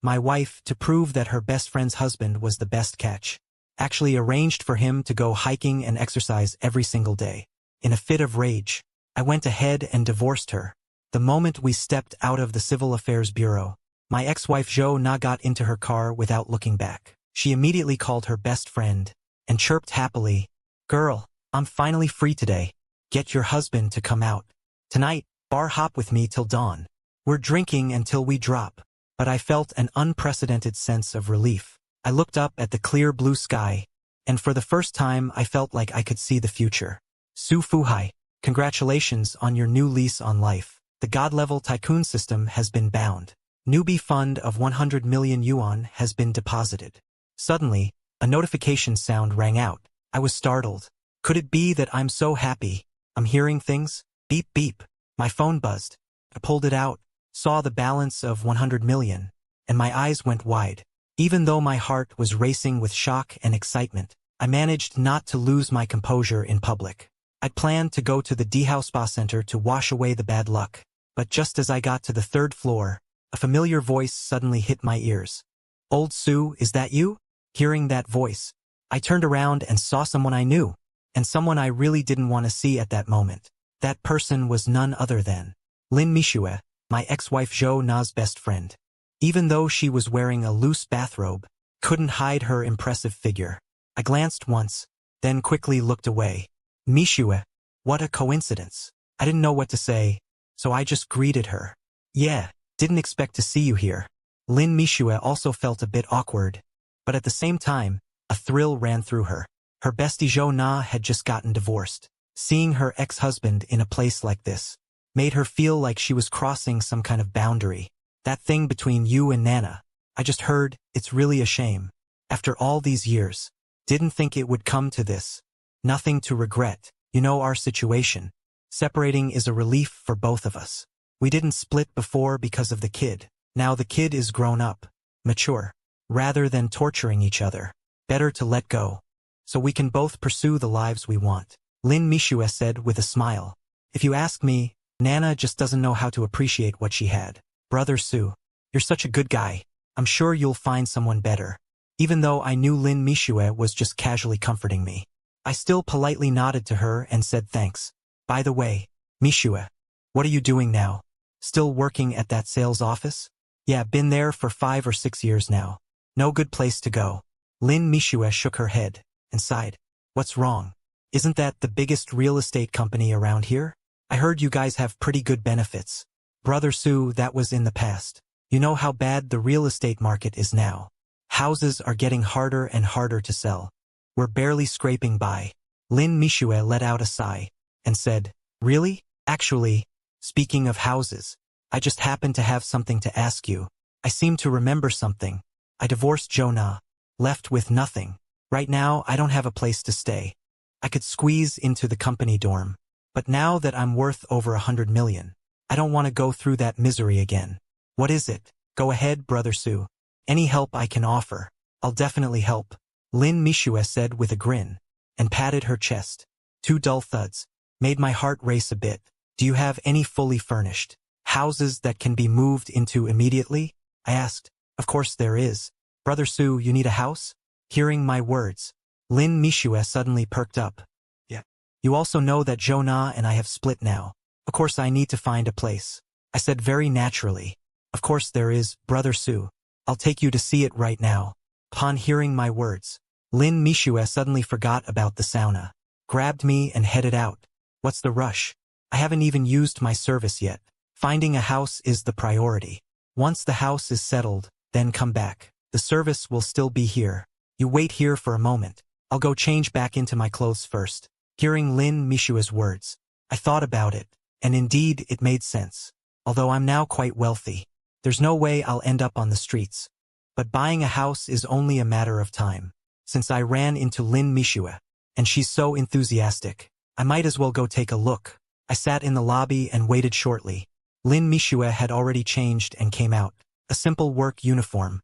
My wife, to prove that her best friend's husband was the best catch, actually arranged for him to go hiking and exercise every single day. In a fit of rage, I went ahead and divorced her. The moment we stepped out of the Civil Affairs Bureau, my ex-wife Zhou Na got into her car without looking back. She immediately called her best friend and chirped happily, "Girl, I'm finally free today. Get your husband to come out. Tonight, bar hop with me till dawn. We're drinking until we drop." But I felt an unprecedented sense of relief. I looked up at the clear blue sky, and for the first time I felt like I could see the future. Su Fuhai, congratulations on your new lease on life. The God-level tycoon system has been bound. Newbie fund of 100 million yuan has been deposited. Suddenly, a notification sound rang out. I was startled. Could it be that I'm so happy? I'm hearing things? Beep beep. My phone buzzed. I pulled it out, saw the balance of 100 million, and my eyes went wide. Even though my heart was racing with shock and excitement, I managed not to lose my composure in public. I'd planned to go to the Dihao Spa Center to wash away the bad luck, but just as I got to the third floor, a familiar voice suddenly hit my ears. "Old Su, is that you?" Hearing that voice, I turned around and saw someone I knew, and someone I really didn't want to see at that moment. That person was none other than Lin Mishue, my ex-wife Zhou Na's best friend. Even though she was wearing a loose bathrobe, couldn't hide her impressive figure. I glanced once, then quickly looked away. "Mishue, what a coincidence." I didn't know what to say, so I just greeted her. "Yeah, didn't expect to see you here." Lin Mishue also felt a bit awkward, but at the same time, a thrill ran through her. Her bestie Zhou Na had just gotten divorced. Seeing her ex-husband in a place like this made her feel like she was crossing some kind of boundary. "That thing between you and Nana, I just heard, it's really a shame. After all these years, didn't think it would come to this. Nothing to regret. You know our situation. Separating is a relief for both of us. We didn't split before because of the kid. Now the kid is grown up, mature. Rather than torturing each other, better to let go, so we can both pursue the lives we want." Lin Mishue said with a smile. "If you ask me, Nana just doesn't know how to appreciate what she had. Brother Su, you're such a good guy. I'm sure you'll find someone better." Even though I knew Lin Mishue was just casually comforting me, I still politely nodded to her and said thanks. "By the way, Mishue, what are you doing now? Still working at that sales office?" "Yeah, been there for 5 or 6 years now. No good place to go." Lin Mishue shook her head and sighed. "What's wrong? Isn't that the biggest real estate company around here? I heard you guys have pretty good benefits." "Brother Su, that was in the past. You know how bad the real estate market is now. Houses are getting harder and harder to sell. We're barely scraping by." Lin Mishue let out a sigh and said, "Really? Actually, speaking of houses, I just happen to have something to ask you. I seem to remember something. I divorced Zhou Na, left with nothing. Right now, I don't have a place to stay. I could squeeze into the company dorm. But now that I'm worth over 100 million, I don't want to go through that misery again." "What is it? Go ahead, Brother Su. Any help I can offer, I'll definitely help," Lin Mishue said with a grin, and patted her chest. 2 dull thuds made my heart race a bit. "Do you have any fully furnished houses that can be moved into immediately?" I asked. "Of course there is. Brother Su, you need a house?" Hearing my words, Lin Mishue suddenly perked up. "Yeah. You also know that Zhou Na and I have split now. Of course I need to find a place." I said very naturally. "Of course there is, Brother Su. I'll take you to see it right now." Upon hearing my words, Lin Mishue suddenly forgot about the sauna, grabbed me and headed out. "What's the rush? I haven't even used my service yet. Finding a house is the priority. Once the house is settled, then come back. The service will still be here. You wait here for a moment. I'll go change back into my clothes first." Hearing Lin Mishue's words, I thought about it, and indeed it made sense. Although I'm now quite wealthy, there's no way I'll end up on the streets. But buying a house is only a matter of time. Since I ran into Lin Mishue, and she's so enthusiastic, I might as well go take a look. I sat in the lobby and waited shortly. Lin Mishue had already changed and came out, a simple work uniform.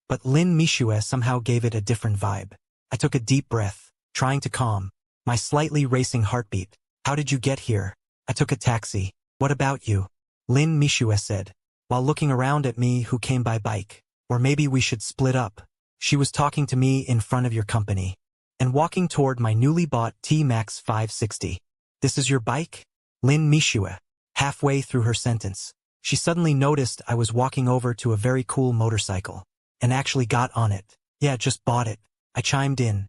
But Lin Mishue somehow gave it a different vibe. I took a deep breath, trying to calm my slightly racing heartbeat. "How did you get here?" "I took a taxi. What about you?" Lin Mishue said, while looking around at me who came by bike. Or maybe we should split up. She was talking to me in front of your company and walking toward my newly bought T-Max 560. This is your bike? Lin Mishue. Halfway through her sentence, she suddenly noticed I was walking over to a very cool motorcycle and actually got on it. Yeah, just bought it. I chimed in,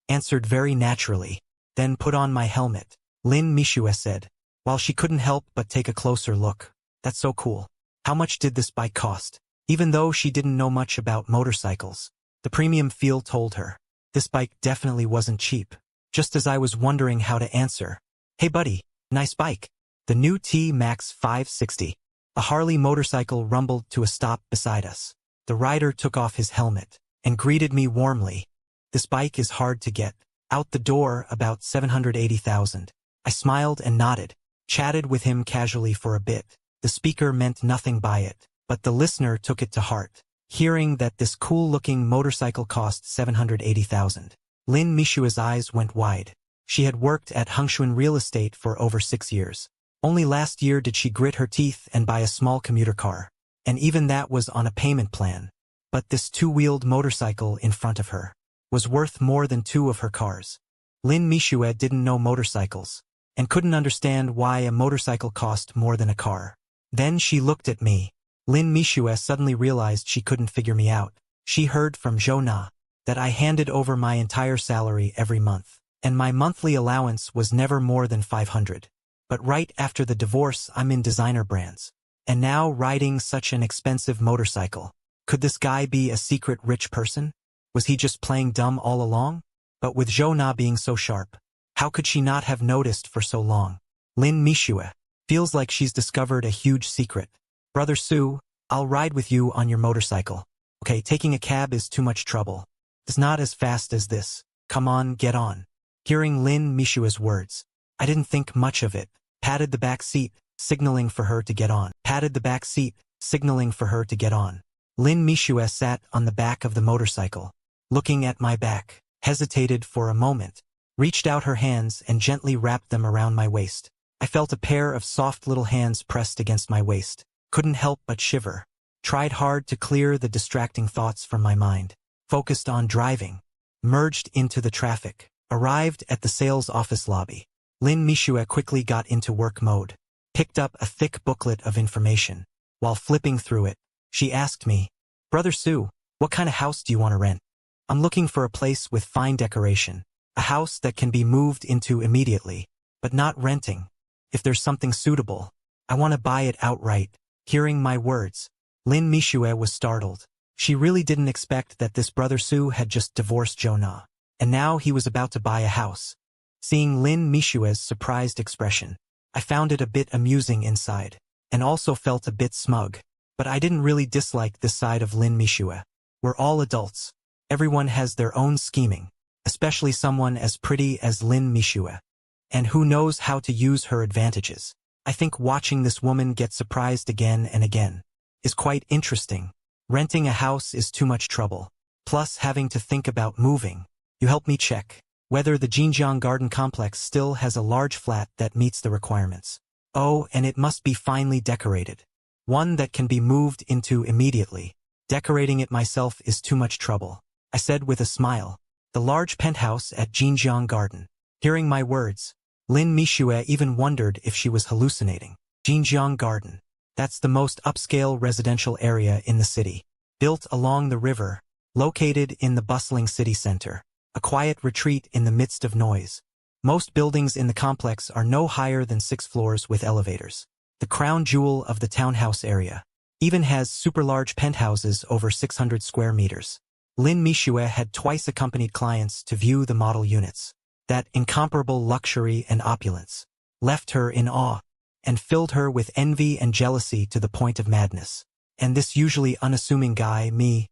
answered very naturally, then put on my helmet. Lin Mishue said, while she couldn't help but take a closer look. That's so cool. How much did this bike cost? Even though she didn't know much about motorcycles, the premium feel told her. This bike definitely wasn't cheap. Just as I was wondering how to answer. Hey buddy, nice bike. The new T-Max 560. A Harley motorcycle rumbled to a stop beside us. The rider took off his helmet and greeted me warmly. This bike is hard to get. Out the door, about 780,000. I smiled and nodded, chatted with him casually for a bit. The speaker meant nothing by it, but the listener took it to heart, hearing that this cool-looking motorcycle cost 780,000. Lin Mishua's eyes went wide. She had worked at Hengshuan Real Estate for over 6 years. Only last year did she grit her teeth and buy a small commuter car, and even that was on a payment plan. But this two-wheeled motorcycle in front of her was worth more than 2 of her cars. Lin Mishue didn't know motorcycles, and couldn't understand why a motorcycle cost more than a car. Then she looked at me. Lin Mishue suddenly realized she couldn't figure me out. She heard from Zhou Na that I handed over my entire salary every month, and my monthly allowance was never more than 500. But right after the divorce, I'm in designer brands, and now riding such an expensive motorcycle. Could this guy be a secret rich person? Was he just playing dumb all along? But with Zhou Na being so sharp, how could she not have noticed for so long? Lin Mishue feels like she's discovered a huge secret. Brother Su, I'll ride with you on your motorcycle. Okay, taking a cab is too much trouble. It's not as fast as this. Come on, get on. Hearing Lin Mishua's words, I didn't think much of it. Patted the back seat, signaling for her to get on. Patted the back seat, signaling for her to get on. Lin Mishue sat on the back of the motorcycle, looking at my back, hesitated for a moment, reached out her hands and gently wrapped them around my waist. I felt a pair of soft little hands pressed against my waist. Couldn't help but shiver. Tried hard to clear the distracting thoughts from my mind. Focused on driving. Merged into the traffic. Arrived at the sales office lobby. Lin Mishue quickly got into work mode. Picked up a thick booklet of information. While flipping through it, she asked me, Brother Su, what kind of house do you want to rent? I'm looking for a place with fine decoration. A house that can be moved into immediately, but not renting. If there's something suitable, I want to buy it outright. Hearing my words, Lin Mishue was startled. She really didn't expect that this Brother Su had just divorced Zhou Na, and now he was about to buy a house. Seeing Lin Mishue's surprised expression, I found it a bit amusing inside, and also felt a bit smug. But I didn't really dislike this side of Lin Mishue. We're all adults. Everyone has their own scheming, especially someone as pretty as Lin Mishue. And who knows how to use her advantages. I think watching this woman get surprised again and again is quite interesting. Renting a house is too much trouble, plus having to think about moving. You help me check whether the Jinjiang Garden Complex still has a large flat that meets the requirements. Oh, and it must be finely decorated. One that can be moved into immediately. Decorating it myself is too much trouble, I said with a smile. The large penthouse at Jinjiang Garden. Hearing my words, Lin Mishue even wondered if she was hallucinating. Jinjiang Garden. That's the most upscale residential area in the city. Built along the river, located in the bustling city center. A quiet retreat in the midst of noise. Most buildings in the complex are no higher than 6 floors with elevators. The crown jewel of the townhouse area. Even has super large penthouses over 600 square meters. Lin Mishue had twice accompanied clients to view the model units. That incomparable luxury and opulence left her in awe and filled her with envy and jealousy to the point of madness. And this usually unassuming guy, me,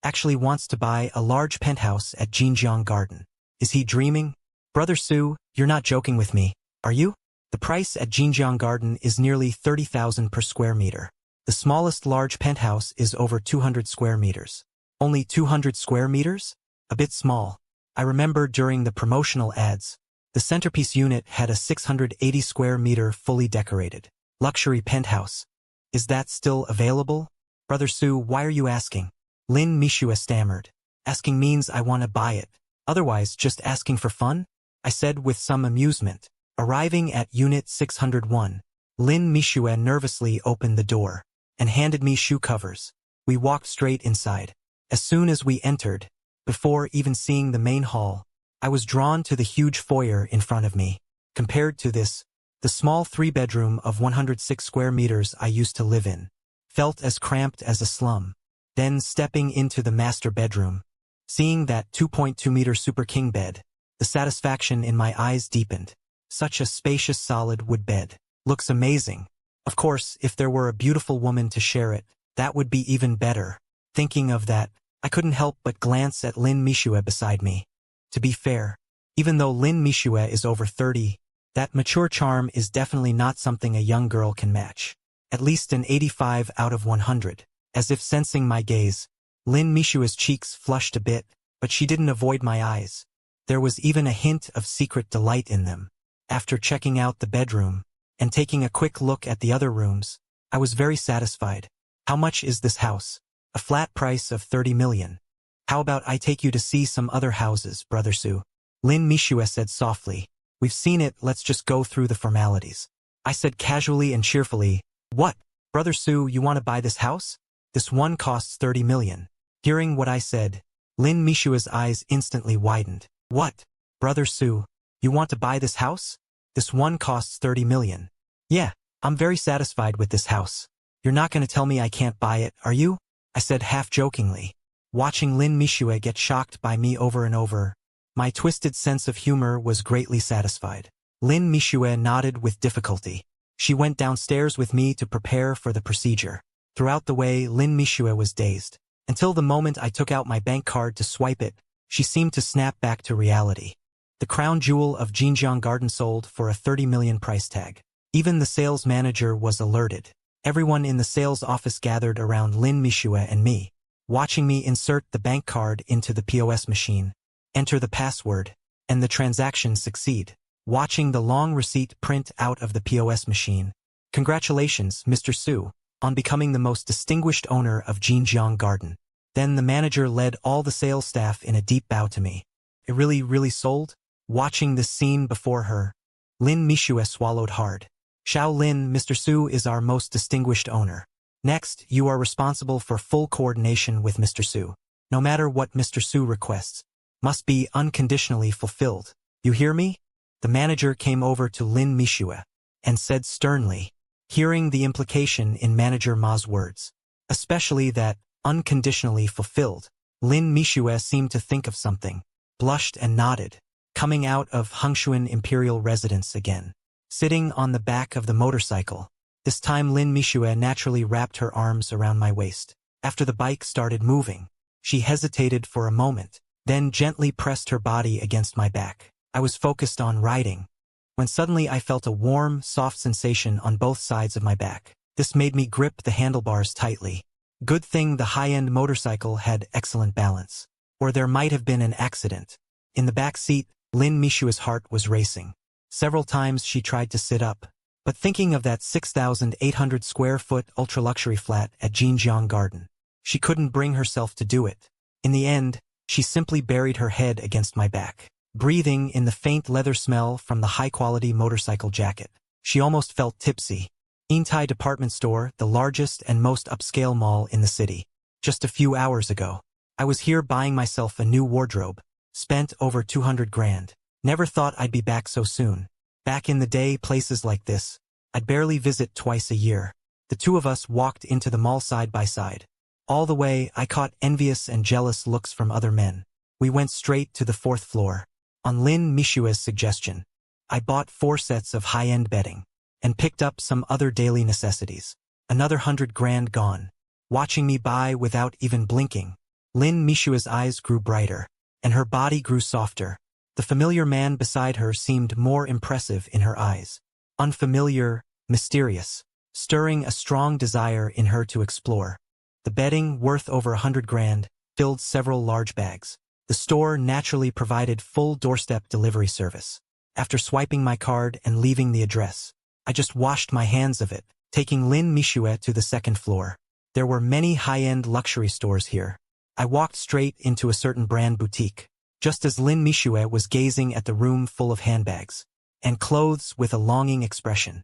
actually wants to buy a large penthouse at Jinjiang Garden. Is he dreaming? Brother Su, you're not joking with me, are you? The price at Jinjiang Garden is nearly 30,000 per square meter. The smallest large penthouse is over 200 square meters. Only 200 square meters? A bit small. I remember during the promotional ads, the centerpiece unit had a 680 square meter fully decorated luxury penthouse. Is that still available? Brother Su, why are you asking? Lin Mishue stammered. Asking means I want to buy it. Otherwise, just asking for fun? I said with some amusement. Arriving at Unit 601, Lin Mishue nervously opened the door and handed me shoe covers. We walked straight inside. As soon as we entered, before even seeing the main hall, I was drawn to the huge foyer in front of me. Compared to this, the small 3-bedroom of 106 square meters I used to live in felt as cramped as a slum. Then stepping into the master bedroom, seeing that 2.2-meter super king bed, the satisfaction in my eyes deepened. Such a spacious solid wood bed. Looks amazing. Of course, if there were a beautiful woman to share it, that would be even better. Thinking of that, I couldn't help but glance at Lin Mishue beside me. To be fair, even though Lin Mishue is over 30, that mature charm is definitely not something a young girl can match. At least an 85 out of 100. As if sensing my gaze, Lin Mishue's cheeks flushed a bit, but she didn't avoid my eyes. There was even a hint of secret delight in them. After checking out the bedroom and taking a quick look at the other rooms, I was very satisfied. How much is this house? A flat price of 30 million. How about I take you to see some other houses, Brother Su? Lin Mishue said softly. We've seen it, let's just go through the formalities. I said casually and cheerfully, what? Brother Su, you want to buy this house? This one costs 30 million. Hearing what I said, Lin Mishue's eyes instantly widened. What? Brother Su, you want to buy this house? This one costs 30 million. Yeah, I'm very satisfied with this house. You're not going to tell me I can't buy it, are you? I said half-jokingly. Watching Lin Mishue get shocked by me over and over, my twisted sense of humor was greatly satisfied. Lin Mishue nodded with difficulty. She went downstairs with me to prepare for the procedure. Throughout the way, Lin Mishue was dazed. Until the moment I took out my bank card to swipe it, she seemed to snap back to reality. The crown jewel of Jinjiang Garden sold for a 30 million price tag. Even the sales manager was alerted. Everyone in the sales office gathered around Lin Mishue and me, watching me insert the bank card into the POS machine, enter the password, and the transaction succeed. Watching the long receipt print out of the POS machine. Congratulations, Mr. Su, on becoming the most distinguished owner of Jinjiang Garden. Then the manager led all the sales staff in a deep bow to me. It really sold? Watching this scene before her, Lin Mishue swallowed hard. Xiao Lin, Mr. Su is our most distinguished owner. Next, you are responsible for full coordination with Mr. Su. No matter what Mr. Su requests, must be unconditionally fulfilled. You hear me? The manager came over to Lin Mishue and said sternly, hearing the implication in Manager Ma's words, especially that unconditionally fulfilled. Lin Mishue seemed to think of something, blushed and nodded, coming out of Hengshuan Imperial Residence again. Sitting on the back of the motorcycle, this time Lin Mishue naturally wrapped her arms around my waist. After the bike started moving, she hesitated for a moment, then gently pressed her body against my back. I was focused on riding, when suddenly I felt a warm, soft sensation on both sides of my back. This made me grip the handlebars tightly. Good thing the high-end motorcycle had excellent balance, or there might have been an accident. In the back seat, Lin Mishue's heart was racing. Several times she tried to sit up, but thinking of that 6,800 square foot ultra-luxury flat at Jinjiang Garden, she couldn't bring herself to do it. In the end, she simply buried her head against my back, breathing in the faint leather smell from the high-quality motorcycle jacket. She almost felt tipsy. Intai Department Store, the largest and most upscale mall in the city. Just a few hours ago, I was here buying myself a new wardrobe. Spent over 200 grand. Never thought I'd be back so soon. Back in the day, places like this, I'd barely visit twice a year. The two of us walked into the mall side by side. All the way, I caught envious and jealous looks from other men. We went straight to the 4th floor. On Lin Mishue's suggestion, I bought 4 sets of high-end bedding and picked up some other daily necessities. Another 100 grand gone. Watching me buy without even blinking, Lin Mishue's eyes grew brighter, and her body grew softer. The familiar man beside her seemed more impressive in her eyes. Unfamiliar, mysterious, stirring a strong desire in her to explore. The bedding, worth over 100 grand, filled several large bags. The store naturally provided full doorstep delivery service. After swiping my card and leaving the address, I just washed my hands of it, taking Lin Mishue to the 2nd floor. There were many high-end luxury stores here. I walked straight into a certain brand boutique, just as Lin Mishue was gazing at the room full of handbags and clothes with a longing expression.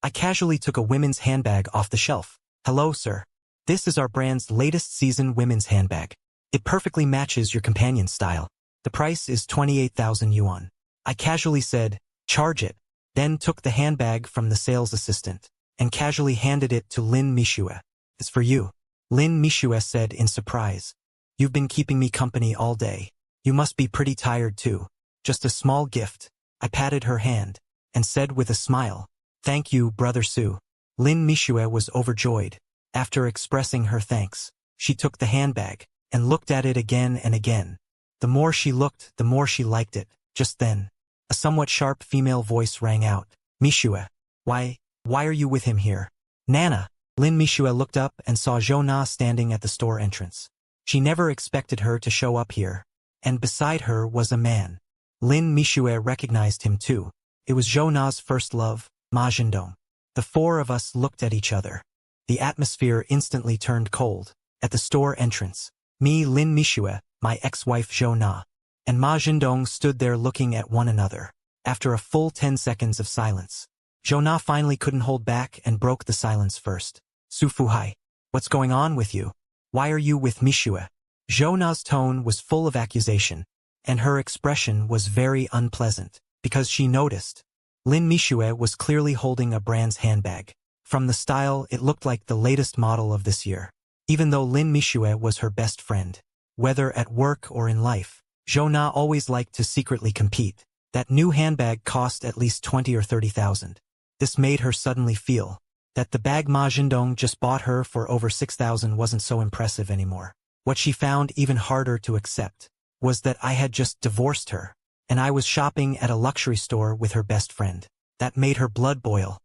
I casually took a women's handbag off the shelf. "Hello, sir. This is our brand's latest season women's handbag. It perfectly matches your companion's style. The price is 28,000 yuan. I casually said, "Charge it," then took the handbag from the sales assistant and casually handed it to Lin Mishue. "It's for you," Lin Mishue said in surprise. "You've been keeping me company all day. You must be pretty tired too. Just a small gift." I patted her hand and said with a smile, "Thank you, Brother Su." Lin Mishue was overjoyed. After expressing her thanks, she took the handbag and looked at it again and again. The more she looked, the more she liked it. Just then, a somewhat sharp female voice rang out. "Mishue, why are you with him here?" "Nana." Lin Mishue looked up and saw Zhou standing at the store entrance. She never expected her to show up here, and beside her was a man. Lin Mishue recognized him too. It was Zhou's first love, Ma Zhendong. The four of us looked at each other. The atmosphere instantly turned cold. At the store entrance, me, Lin Mishue, my ex-wife Zhou, and Ma Zhendong stood there looking at one another. After a full 10 seconds of silence, Zhou finally couldn't hold back and broke the silence first. "Su Fuhai, what's going on with you? Why are you with Mishue?" Zhou's tone was full of accusation, and her expression was very unpleasant, because she noticed Lin Mishue was clearly holding a brand's handbag. From the style, it looked like the latest model of this year. Even though Lin Mishue was her best friend, whether at work or in life, Zhou always liked to secretly compete. That new handbag cost at least 20 or 30,000. This made her suddenly feel that the bag Ma Zhendong just bought her for over 6,000 wasn't so impressive anymore. What she found even harder to accept was that I had just divorced her, and I was shopping at a luxury store with her best friend. That made her blood boil.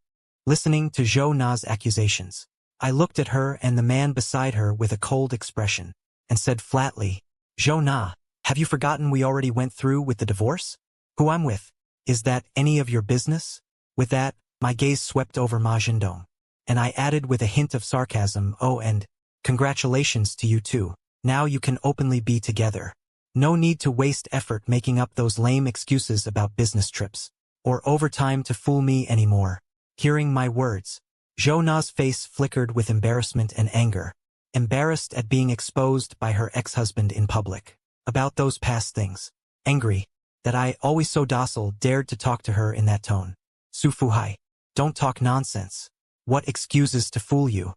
Listening to Zhou's accusations, I looked at her and the man beside her with a cold expression, and said flatly, "Zhou, have you forgotten we already went through with the divorce? Who I'm with, is that any of your business?" With that, my gaze swept over Ma Zhendong, and I added with a hint of sarcasm, "Oh, and congratulations to you too. Now you can openly be together. No need to waste effort making up those lame excuses about business trips or overtime to fool me anymore." Hearing my words, Zhou's face flickered with embarrassment and anger, embarrassed at being exposed by her ex-husband in public about those past things, angry that I, always so docile, dared to talk to her in that tone. "Su Fuhai, don't talk nonsense. What excuses to fool you?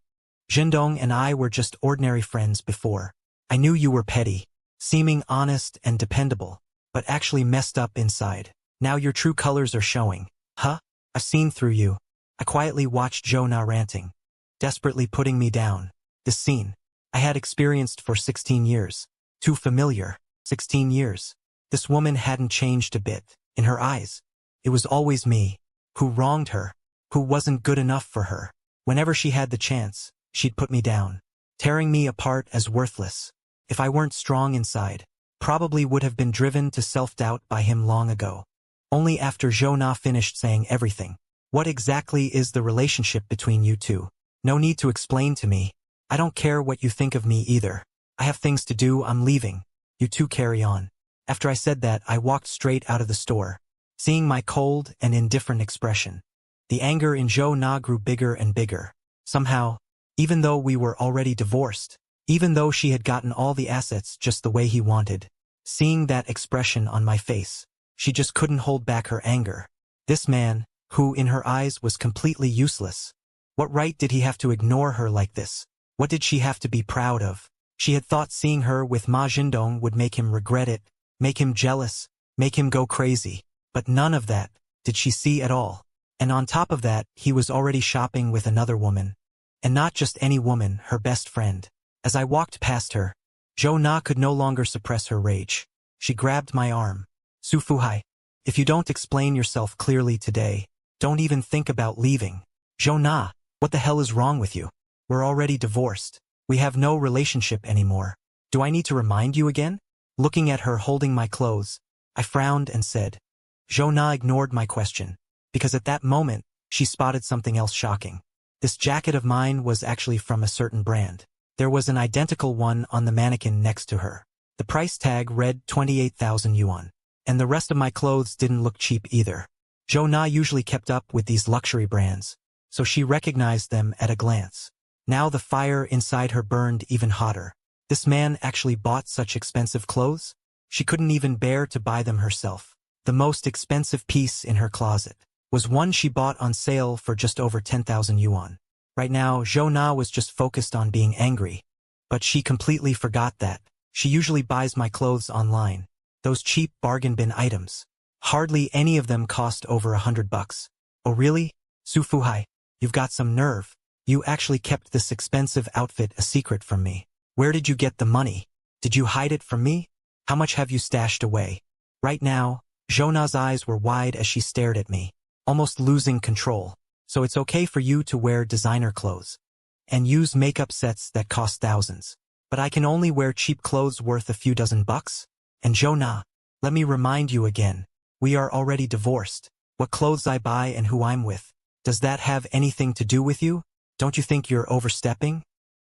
Zhendong and I were just ordinary friends before. I knew you were petty, seeming honest and dependable, but actually messed up inside. Now your true colors are showing. Huh? I've seen through you." I quietly watched Zhou ranting, desperately putting me down. This scene I had experienced for 16 years. Too familiar. 16 years. This woman hadn't changed a bit. In her eyes, it was always me, who wronged her, who wasn't good enough for her. Whenever she had the chance, she'd put me down, tearing me apart as worthless. If I weren't strong inside, probably would have been driven to self-doubt by him long ago. Only after Zhou finished saying everything. "What exactly is the relationship between you two? No need to explain to me. I don't care what you think of me either. I have things to do, I'm leaving. You two carry on." After I said that, I walked straight out of the store, seeing my cold and indifferent expression. The anger in Zhou grew bigger and bigger. Somehow, even though we were already divorced, even though she had gotten all the assets just the way he wanted, seeing that expression on my face, she just couldn't hold back her anger. This man, who in her eyes was completely useless. What right did he have to ignore her like this? What did she have to be proud of? She had thought seeing her with Ma Zhendong would make him regret it, make him jealous, make him go crazy. But none of that did she see at all. And on top of that, he was already shopping with another woman. And not just any woman, her best friend. As I walked past her, Zhou could no longer suppress her rage. She grabbed my arm. "Su Fuhai, if you don't explain yourself clearly today, don't even think about leaving." "Zhou, what the hell is wrong with you? We're already divorced. We have no relationship anymore. Do I need to remind you again?" Looking at her holding my clothes, I frowned and said. Zhou ignored my question, because at that moment, she spotted something else shocking. This jacket of mine was actually from a certain brand. There was an identical one on the mannequin next to her. The price tag read 28,000 yuan. And the rest of my clothes didn't look cheap either. Zhou Na usually kept up with these luxury brands, so she recognized them at a glance. Now the fire inside her burned even hotter. This man actually bought such expensive clothes? She couldn't even bear to buy them herself. The most expensive piece in her closet was one she bought on sale for just over 10,000 yuan. Right now, Zhou Na was just focused on being angry. But she completely forgot that. She usually buys my clothes online. Those cheap bargain bin items. Hardly any of them cost over $100. Oh really? Su Fuhai, you've got some nerve. You actually kept this expensive outfit a secret from me. Where did you get the money? Did you hide it from me? How much have you stashed away? Right now, Zhou Na's eyes were wide as she stared at me, almost losing control. So it's okay for you to wear designer clothes and use makeup sets that cost thousands. But I can only wear cheap clothes worth a few dozen bucks? And Zhou Na, let me remind you again, we are already divorced. What clothes I buy and who I'm with, does that have anything to do with you? Don't you think you're overstepping?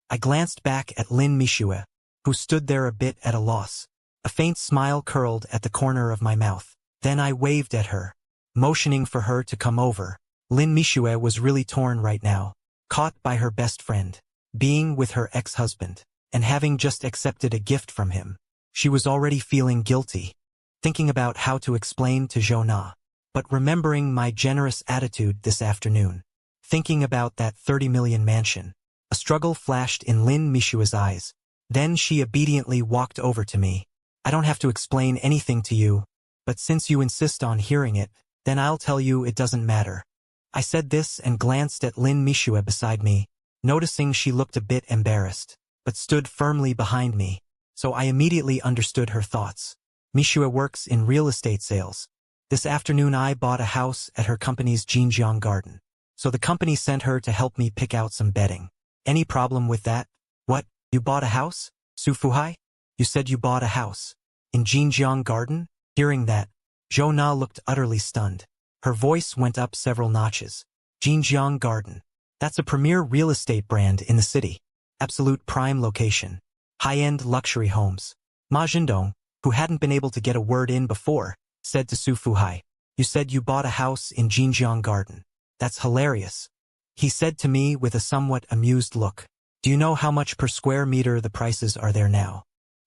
I glanced back at Lin Mishue, who stood there a bit at a loss. A faint smile curled at the corner of my mouth. Then I waved at her, motioning for her to come over. Lin Mishue was really torn right now, caught by her best friend, being with her ex-husband, and having just accepted a gift from him. She was already feeling guilty, thinking about how to explain to Zhou Na, but remembering my generous attitude this afternoon, thinking about that 30 million mansion. A struggle flashed in Lin Mishua's eyes. Then she obediently walked over to me. I don't have to explain anything to you, but since you insist on hearing it, then I'll tell you it doesn't matter. I said this and glanced at Lin Mishue beside me, noticing she looked a bit embarrassed, but stood firmly behind me, so I immediately understood her thoughts. Mishue works in real estate sales. This afternoon I bought a house at her company's Jinjiang garden, so the company sent her to help me pick out some bedding. Any problem with that? What, you bought a house? Su Fuhai? You said you bought a house in Jinjiang garden? Hearing that, Zhou Na looked utterly stunned. Her voice went up several notches. Jinjiang Garden. That's a premier real estate brand in the city. Absolute prime location. High-end luxury homes. Ma Jindong, who hadn't been able to get a word in before, said to Su Fuhai, you said you bought a house in Jinjiang Garden. That's hilarious. He said to me with a somewhat amused look. Do you know how much per square meter the prices are there now?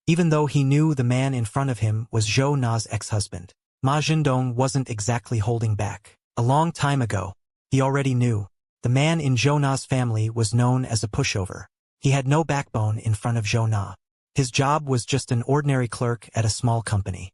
Even though he knew the man in front of him was Zhou Na's ex-husband, Ma Jindong wasn't exactly holding back. A long time ago, he already knew. The man in Zhou Na's family was known as a pushover. He had no backbone in front of Zhou Na. His job was just an ordinary clerk at a small company,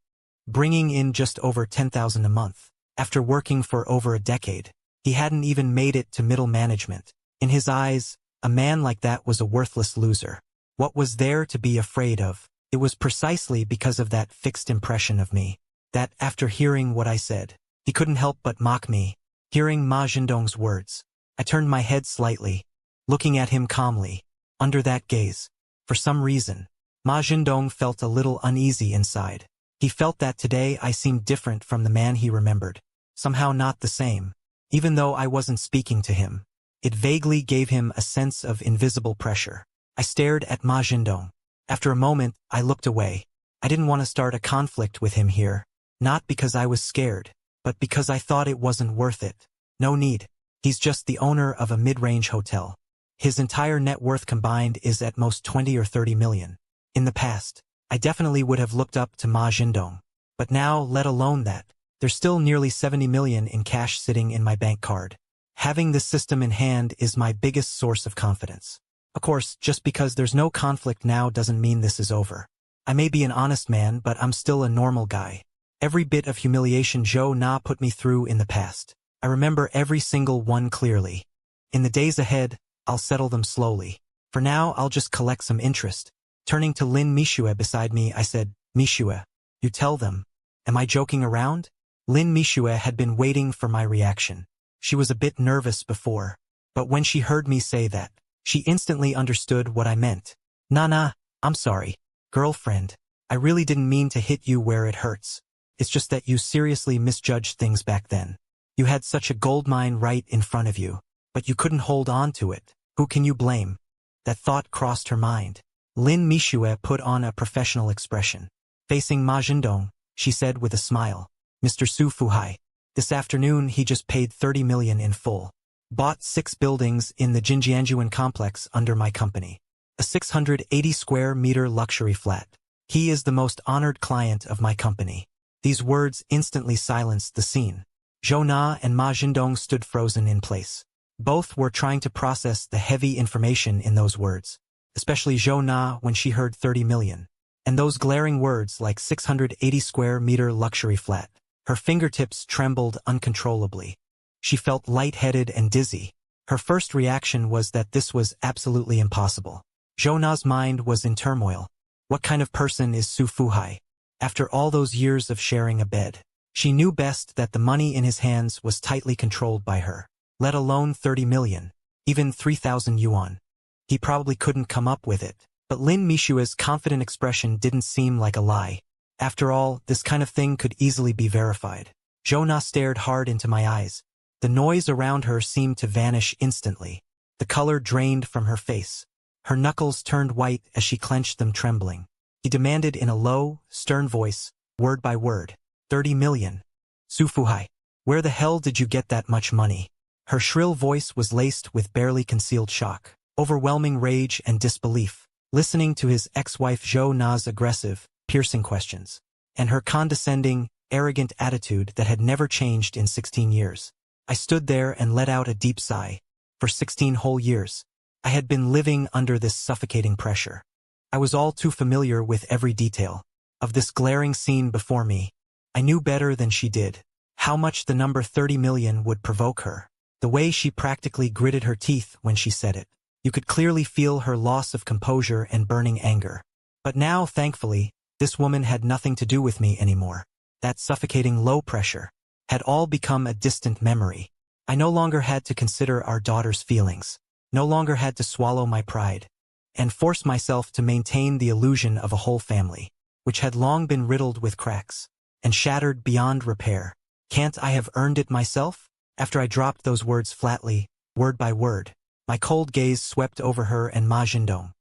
bringing in just over 10,000 a month. After working for over a decade, he hadn't even made it to middle management. In his eyes, a man like that was a worthless loser. What was there to be afraid of? It was precisely because of that fixed impression of me, that after hearing what I said, he couldn't help but mock me. Hearing Ma Jindong's words, I turned my head slightly, looking at him calmly. Under that gaze, for some reason, Ma Jindong felt a little uneasy inside. He felt that today I seemed different from the man he remembered, somehow not the same. Even though I wasn't speaking to him, it vaguely gave him a sense of invisible pressure. I stared at Ma Jindong. After a moment, I looked away. I didn't want to start a conflict with him here. Not because I was scared, but because I thought it wasn't worth it. No need. He's just the owner of a mid-range hotel. His entire net worth combined is at most 20 or 30 million. In the past, I definitely would have looked up to Ma Jindong. But now, let alone that, there's still nearly 70 million in cash sitting in my bank card. Having this system in hand is my biggest source of confidence. Of course, just because there's no conflict now doesn't mean this is over. I may be an honest man, but I'm still a normal guy. Every bit of humiliation Zhou Na put me through in the past, I remember every single one clearly. In the days ahead, I'll settle them slowly. For now, I'll just collect some interest. Turning to Lin Mishue beside me, I said, Mishue, you tell them. Am I joking around? Lin Mishue had been waiting for my reaction. She was a bit nervous before, but when she heard me say that, she instantly understood what I meant. Nah, I'm sorry, girlfriend. I really didn't mean to hit you where it hurts. It's just that you seriously misjudged things back then. You had such a goldmine right in front of you, but you couldn't hold on to it. Who can you blame? That thought crossed her mind. Lin Mishue put on a professional expression. Facing Ma Jindong, she said with a smile, Mr. Su Fuhai. This afternoon he just paid 30 million in full. Bought 6 buildings in the Jinjianjuan complex under my company. A 680 square meter luxury flat. He is the most honored client of my company. These words instantly silenced the scene. Zhou Na and Ma Jindong stood frozen in place. Both were trying to process the heavy information in those words, especially Zhou Na when she heard 30 million. And those glaring words like 680 square meter luxury flat. Her fingertips trembled uncontrollably. She felt lightheaded and dizzy. Her first reaction was that this was absolutely impossible. Zhou Na's mind was in turmoil. What kind of person is Su Fuhai? After all those years of sharing a bed, she knew best that the money in his hands was tightly controlled by her. Let alone 30 million, even 3,000 yuan. He probably couldn't come up with it. But Lin Mishua's confident expression didn't seem like a lie. After all, this kind of thing could easily be verified. Zhou Na stared hard into my eyes. The noise around her seemed to vanish instantly. The color drained from her face. Her knuckles turned white as she clenched them, trembling. He demanded in a low, stern voice, word by word, 30 million. Su Fuhai, where the hell did you get that much money? Her shrill voice was laced with barely concealed shock, overwhelming rage and disbelief. Listening to his ex-wife Zhou Na's aggressive, piercing questions, and her condescending, arrogant attitude that had never changed in 16 years. I stood there and let out a deep sigh. For 16 whole years, I had been living under this suffocating pressure. I was all too familiar with every detail of this glaring scene before me. I knew better than she did how much the number 30 million would provoke her. The way she practically gritted her teeth when she said it. You could clearly feel her loss of composure and burning anger. But now, thankfully, this woman had nothing to do with me anymore. That suffocating low pressure had all become a distant memory. I no longer had to consider our daughter's feelings, no longer had to swallow my pride, and force myself to maintain the illusion of a whole family, which had long been riddled with cracks, and shattered beyond repair. Can't I have earned it myself? After I dropped those words flatly, word by word, my cold gaze swept over her and Ma Jindong.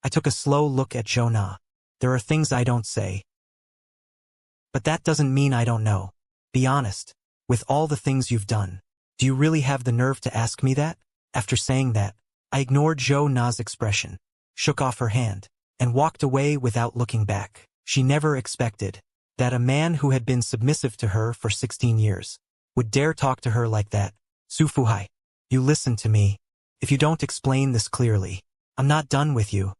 I took a slow look at Zhou Na. There are things I don't say. But that doesn't mean I don't know. Be honest. With all the things you've done, do you really have the nerve to ask me that? After saying that, I ignored Zhou Na's expression, shook off her hand, and walked away without looking back. She never expected that a man who had been submissive to her for 16 years would dare talk to her like that. Su Fuhai, you listen to me. If you don't explain this clearly, I'm not done with you.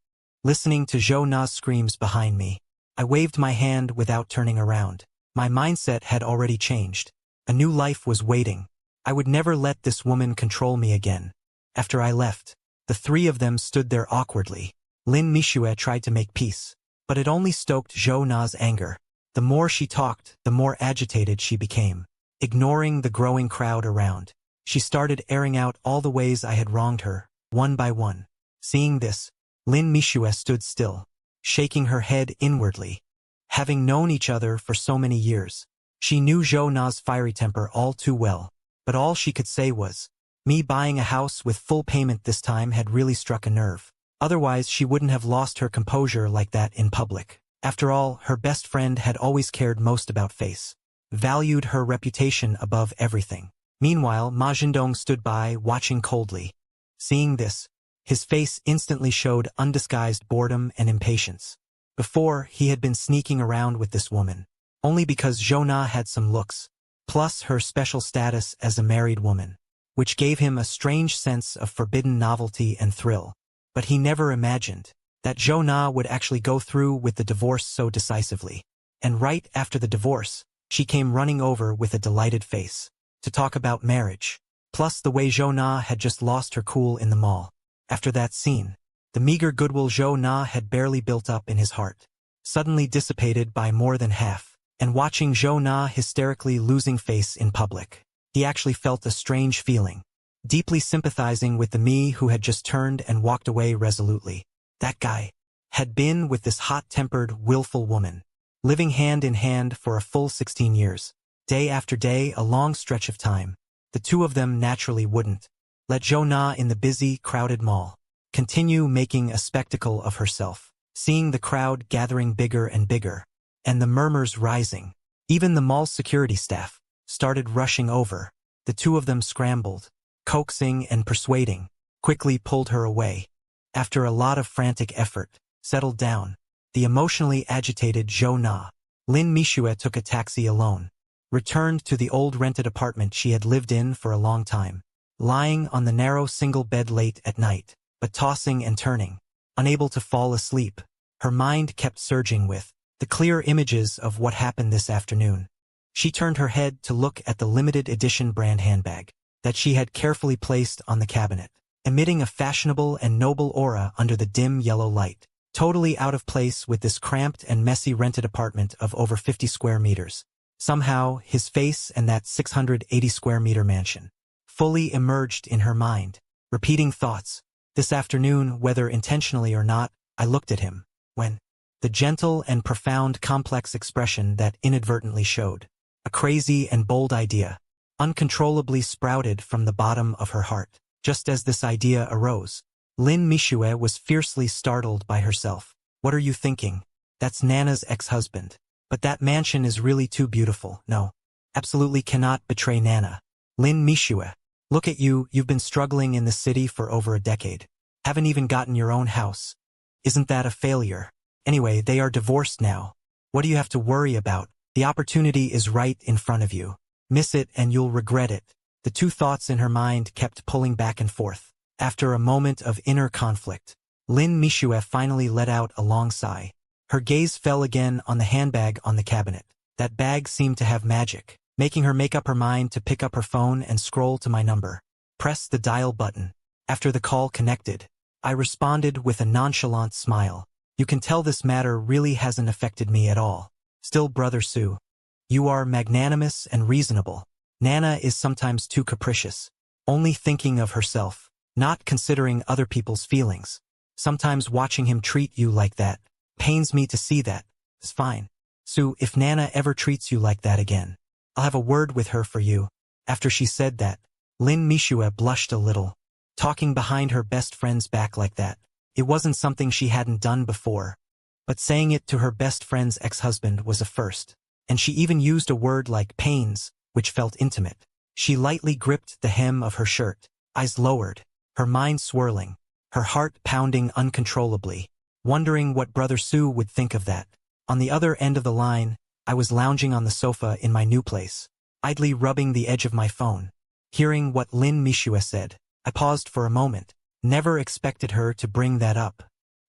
Listening to Zhou Na's screams behind me, I waved my hand without turning around. My mindset had already changed. A new life was waiting. I would never let this woman control me again. After I left, the three of them stood there awkwardly. Lin Mishue tried to make peace, but it only stoked Zhou Na's anger. The more she talked, the more agitated she became. Ignoring the growing crowd around, she started airing out all the ways I had wronged her, one by one. Seeing this, Lin Mishue stood still, shaking her head inwardly. Having known each other for so many years, she knew Zhou Na's fiery temper all too well, but all she could say was, me buying a house with full payment this time had really struck a nerve. Otherwise she wouldn't have lost her composure like that in public. After all, her best friend had always cared most about face, valued her reputation above everything. Meanwhile, Ma Jindong stood by, watching coldly. Seeing this, his face instantly showed undisguised boredom and impatience. Before, he had been sneaking around with this woman, only because Zhou Na had some looks, plus her special status as a married woman, which gave him a strange sense of forbidden novelty and thrill. But he never imagined that Zhou Na would actually go through with the divorce so decisively. And right after the divorce, she came running over with a delighted face to talk about marriage, plus the way Zhou Na had just lost her cool in the mall. After that scene, the meager goodwill Zhou Na had barely built up in his heart suddenly dissipated by more than half, and watching Zhou Na hysterically losing face in public, he actually felt a strange feeling, deeply sympathizing with the me who had just turned and walked away resolutely. That guy had been with this hot-tempered, willful woman, living hand in hand for a full 16 years, day after day, a long stretch of time. The two of them naturally wouldn't let Zhou Na in the busy, crowded mall. continue making a spectacle of herself, seeing the crowd gathering bigger and bigger, and the murmurs rising. Even the mall's security staff started rushing over. The two of them scrambled, coaxing and persuading, quickly pulled her away. After a lot of frantic effort, settled down, the emotionally agitated Jo Na. Lin Mishue took a taxi alone, returned to the old rented apartment she had lived in for a long time, lying on the narrow single bed late at night, but tossing and turning, unable to fall asleep. Her mind kept surging with the clear images of what happened this afternoon. She turned her head to look at the limited edition brand handbag that she had carefully placed on the cabinet, emitting a fashionable and noble aura under the dim yellow light, totally out of place with this cramped and messy rented apartment of over 50 square meters. Somehow, his face and that 680 square meter mansion fully emerged in her mind, repeating thoughts. This afternoon, whether intentionally or not, I looked at him, when the gentle and profound complex expression that inadvertently showed a crazy and bold idea uncontrollably sprouted from the bottom of her heart. Just as this idea arose, Lin Mishue was fiercely startled by herself. What are you thinking? That's Nana's ex-husband. But that mansion is really too beautiful. No, absolutely cannot betray Nana. Lin Mishue, look at you, you've been struggling in the city for over a decade. Haven't even gotten your own house. Isn't that a failure? Anyway, they are divorced now. What do you have to worry about? The opportunity is right in front of you. Miss it and you'll regret it. The two thoughts in her mind kept pulling back and forth. After a moment of inner conflict, Lin Mishue finally let out a long sigh. Her gaze fell again on the handbag on the cabinet. That bag seemed to have magic, making her make up her mind to pick up her phone and scroll to my number. Press the dial button. After the call connected, I responded with a nonchalant smile. You can tell this matter really hasn't affected me at all. Still, Brother Su, you are magnanimous and reasonable. Nana is sometimes too capricious, only thinking of herself, not considering other people's feelings. Sometimes watching him treat you like that pains me to see that. It's fine. Su, if Nana ever treats you like that again, I'll have a word with her for you. After she said that, Lin Mishue blushed a little. Talking behind her best friend's back like that, it wasn't something she hadn't done before. But saying it to her best friend's ex-husband was a first. And she even used a word like pains, which felt intimate. She lightly gripped the hem of her shirt, eyes lowered, her mind swirling, her heart pounding uncontrollably, wondering what Brother Su would think of that. On the other end of the line, I was lounging on the sofa in my new place, idly rubbing the edge of my phone. Hearing what Lin Mishue said, I paused for a moment. Never expected her to bring that up.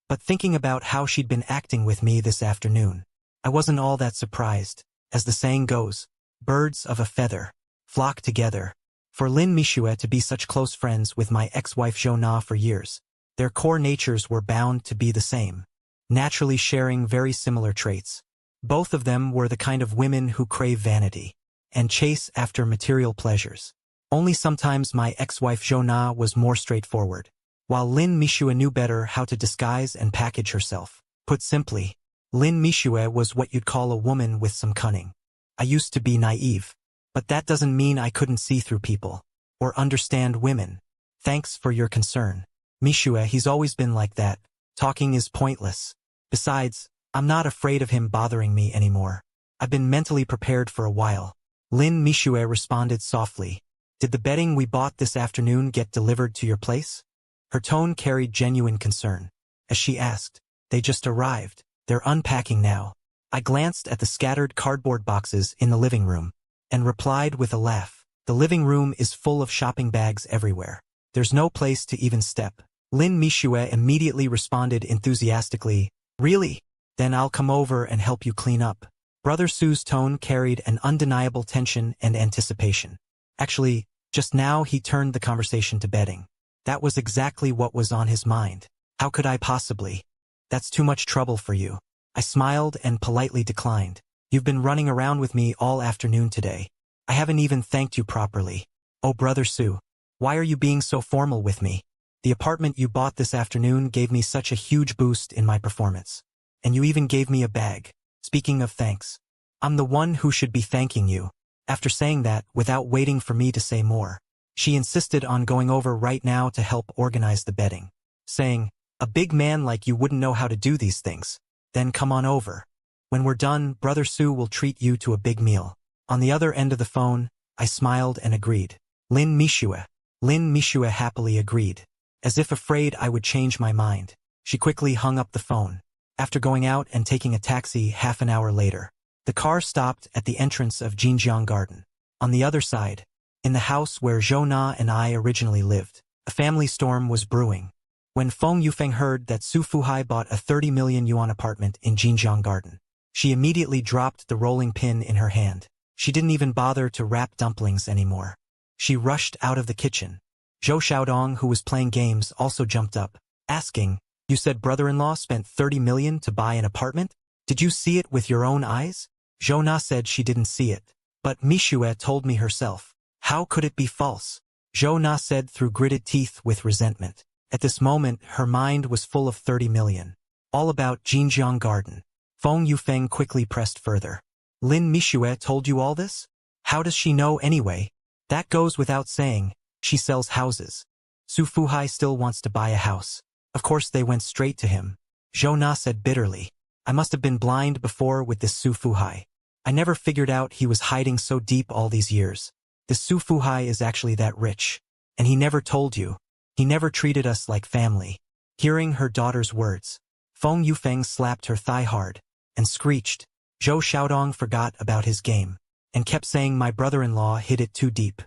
But thinking about how she'd been acting with me this afternoon, I wasn't all that surprised. As the saying goes, birds of a feather flock together. For Lin Mishue to be such close friends with my ex-wife Jo Na for years, their core natures were bound to be the same, naturally sharing very similar traits. Both of them were the kind of women who crave vanity and chase after material pleasures. Only sometimes my ex-wife Jo Na was more straightforward, while Lin Mishue knew better how to disguise and package herself. Put simply, Lin Mishue was what you'd call a woman with some cunning. I used to be naive, but that doesn't mean I couldn't see through people or understand women. Thanks for your concern. Mishue, he's always been like that. Talking is pointless. Besides, I'm not afraid of him bothering me anymore. I've been mentally prepared for a while. Lin Mishue responded softly. Did the bedding we bought this afternoon get delivered to your place? Her tone carried genuine concern. As she asked, they just arrived. They're unpacking now. I glanced at the scattered cardboard boxes in the living room and replied with a laugh. The living room is full of shopping bags everywhere. There's no place to even step. Lin Mishue immediately responded enthusiastically. Really? Then I'll come over and help you clean up. Brother Su's tone carried an undeniable tension and anticipation. Actually, just now he turned the conversation to bedding. That was exactly what was on his mind. How could I possibly? That's too much trouble for you. I smiled and politely declined. You've been running around with me all afternoon today. I haven't even thanked you properly. Oh, Brother Su, why are you being so formal with me? The apartment you bought this afternoon gave me such a huge boost in my performance. And you even gave me a bag. Speaking of thanks, I'm the one who should be thanking you. After saying that, without waiting for me to say more, she insisted on going over right now to help organize the bedding. saying, "A big man like you wouldn't know how to do these things. Then come on over. When we're done, Brother Sue will treat you to a big meal." On the other end of the phone, I smiled and agreed. Lin Mishue. Lin Mishue happily agreed. As if afraid I would change my mind, she quickly hung up the phone. After going out and taking a taxi half an hour later, the car stopped at the entrance of Jinjiang Garden. On the other side, in the house where Zhou Na and I originally lived, a family storm was brewing. When Feng Yufeng heard that Su Fuhai bought a 30 million yuan apartment in Jinjiang Garden, she immediately dropped the rolling pin in her hand. She didn't even bother to wrap dumplings anymore. She rushed out of the kitchen. Zhou Xiaodong, who was playing games, also jumped up, asking, "You said brother-in-law spent 30 million to buy an apartment? Did you see it with your own eyes?" Zhou Na said she didn't see it. "But Mishue told me herself. How could it be false?" Zhou Na said through gritted teeth with resentment. At this moment, her mind was full of 30 million. All about Jinjiang Garden. Feng Yufeng quickly pressed further. "Lin Mishue told you all this? How does she know anyway? That goes without saying. She sells houses. Su Fuhai still wants to buy a house." Of course they went straight to him. Zhou Na said bitterly, "I must have been blind before with this Su Fuhai. I never figured out he was hiding so deep all these years. This Su Fuhai is actually that rich. And he never told you. He never treated us like family." Hearing her daughter's words, Feng Yufeng slapped her thigh hard and screeched. Zhou Xiaodong forgot about his game and kept saying my brother-in-law hid it too deep.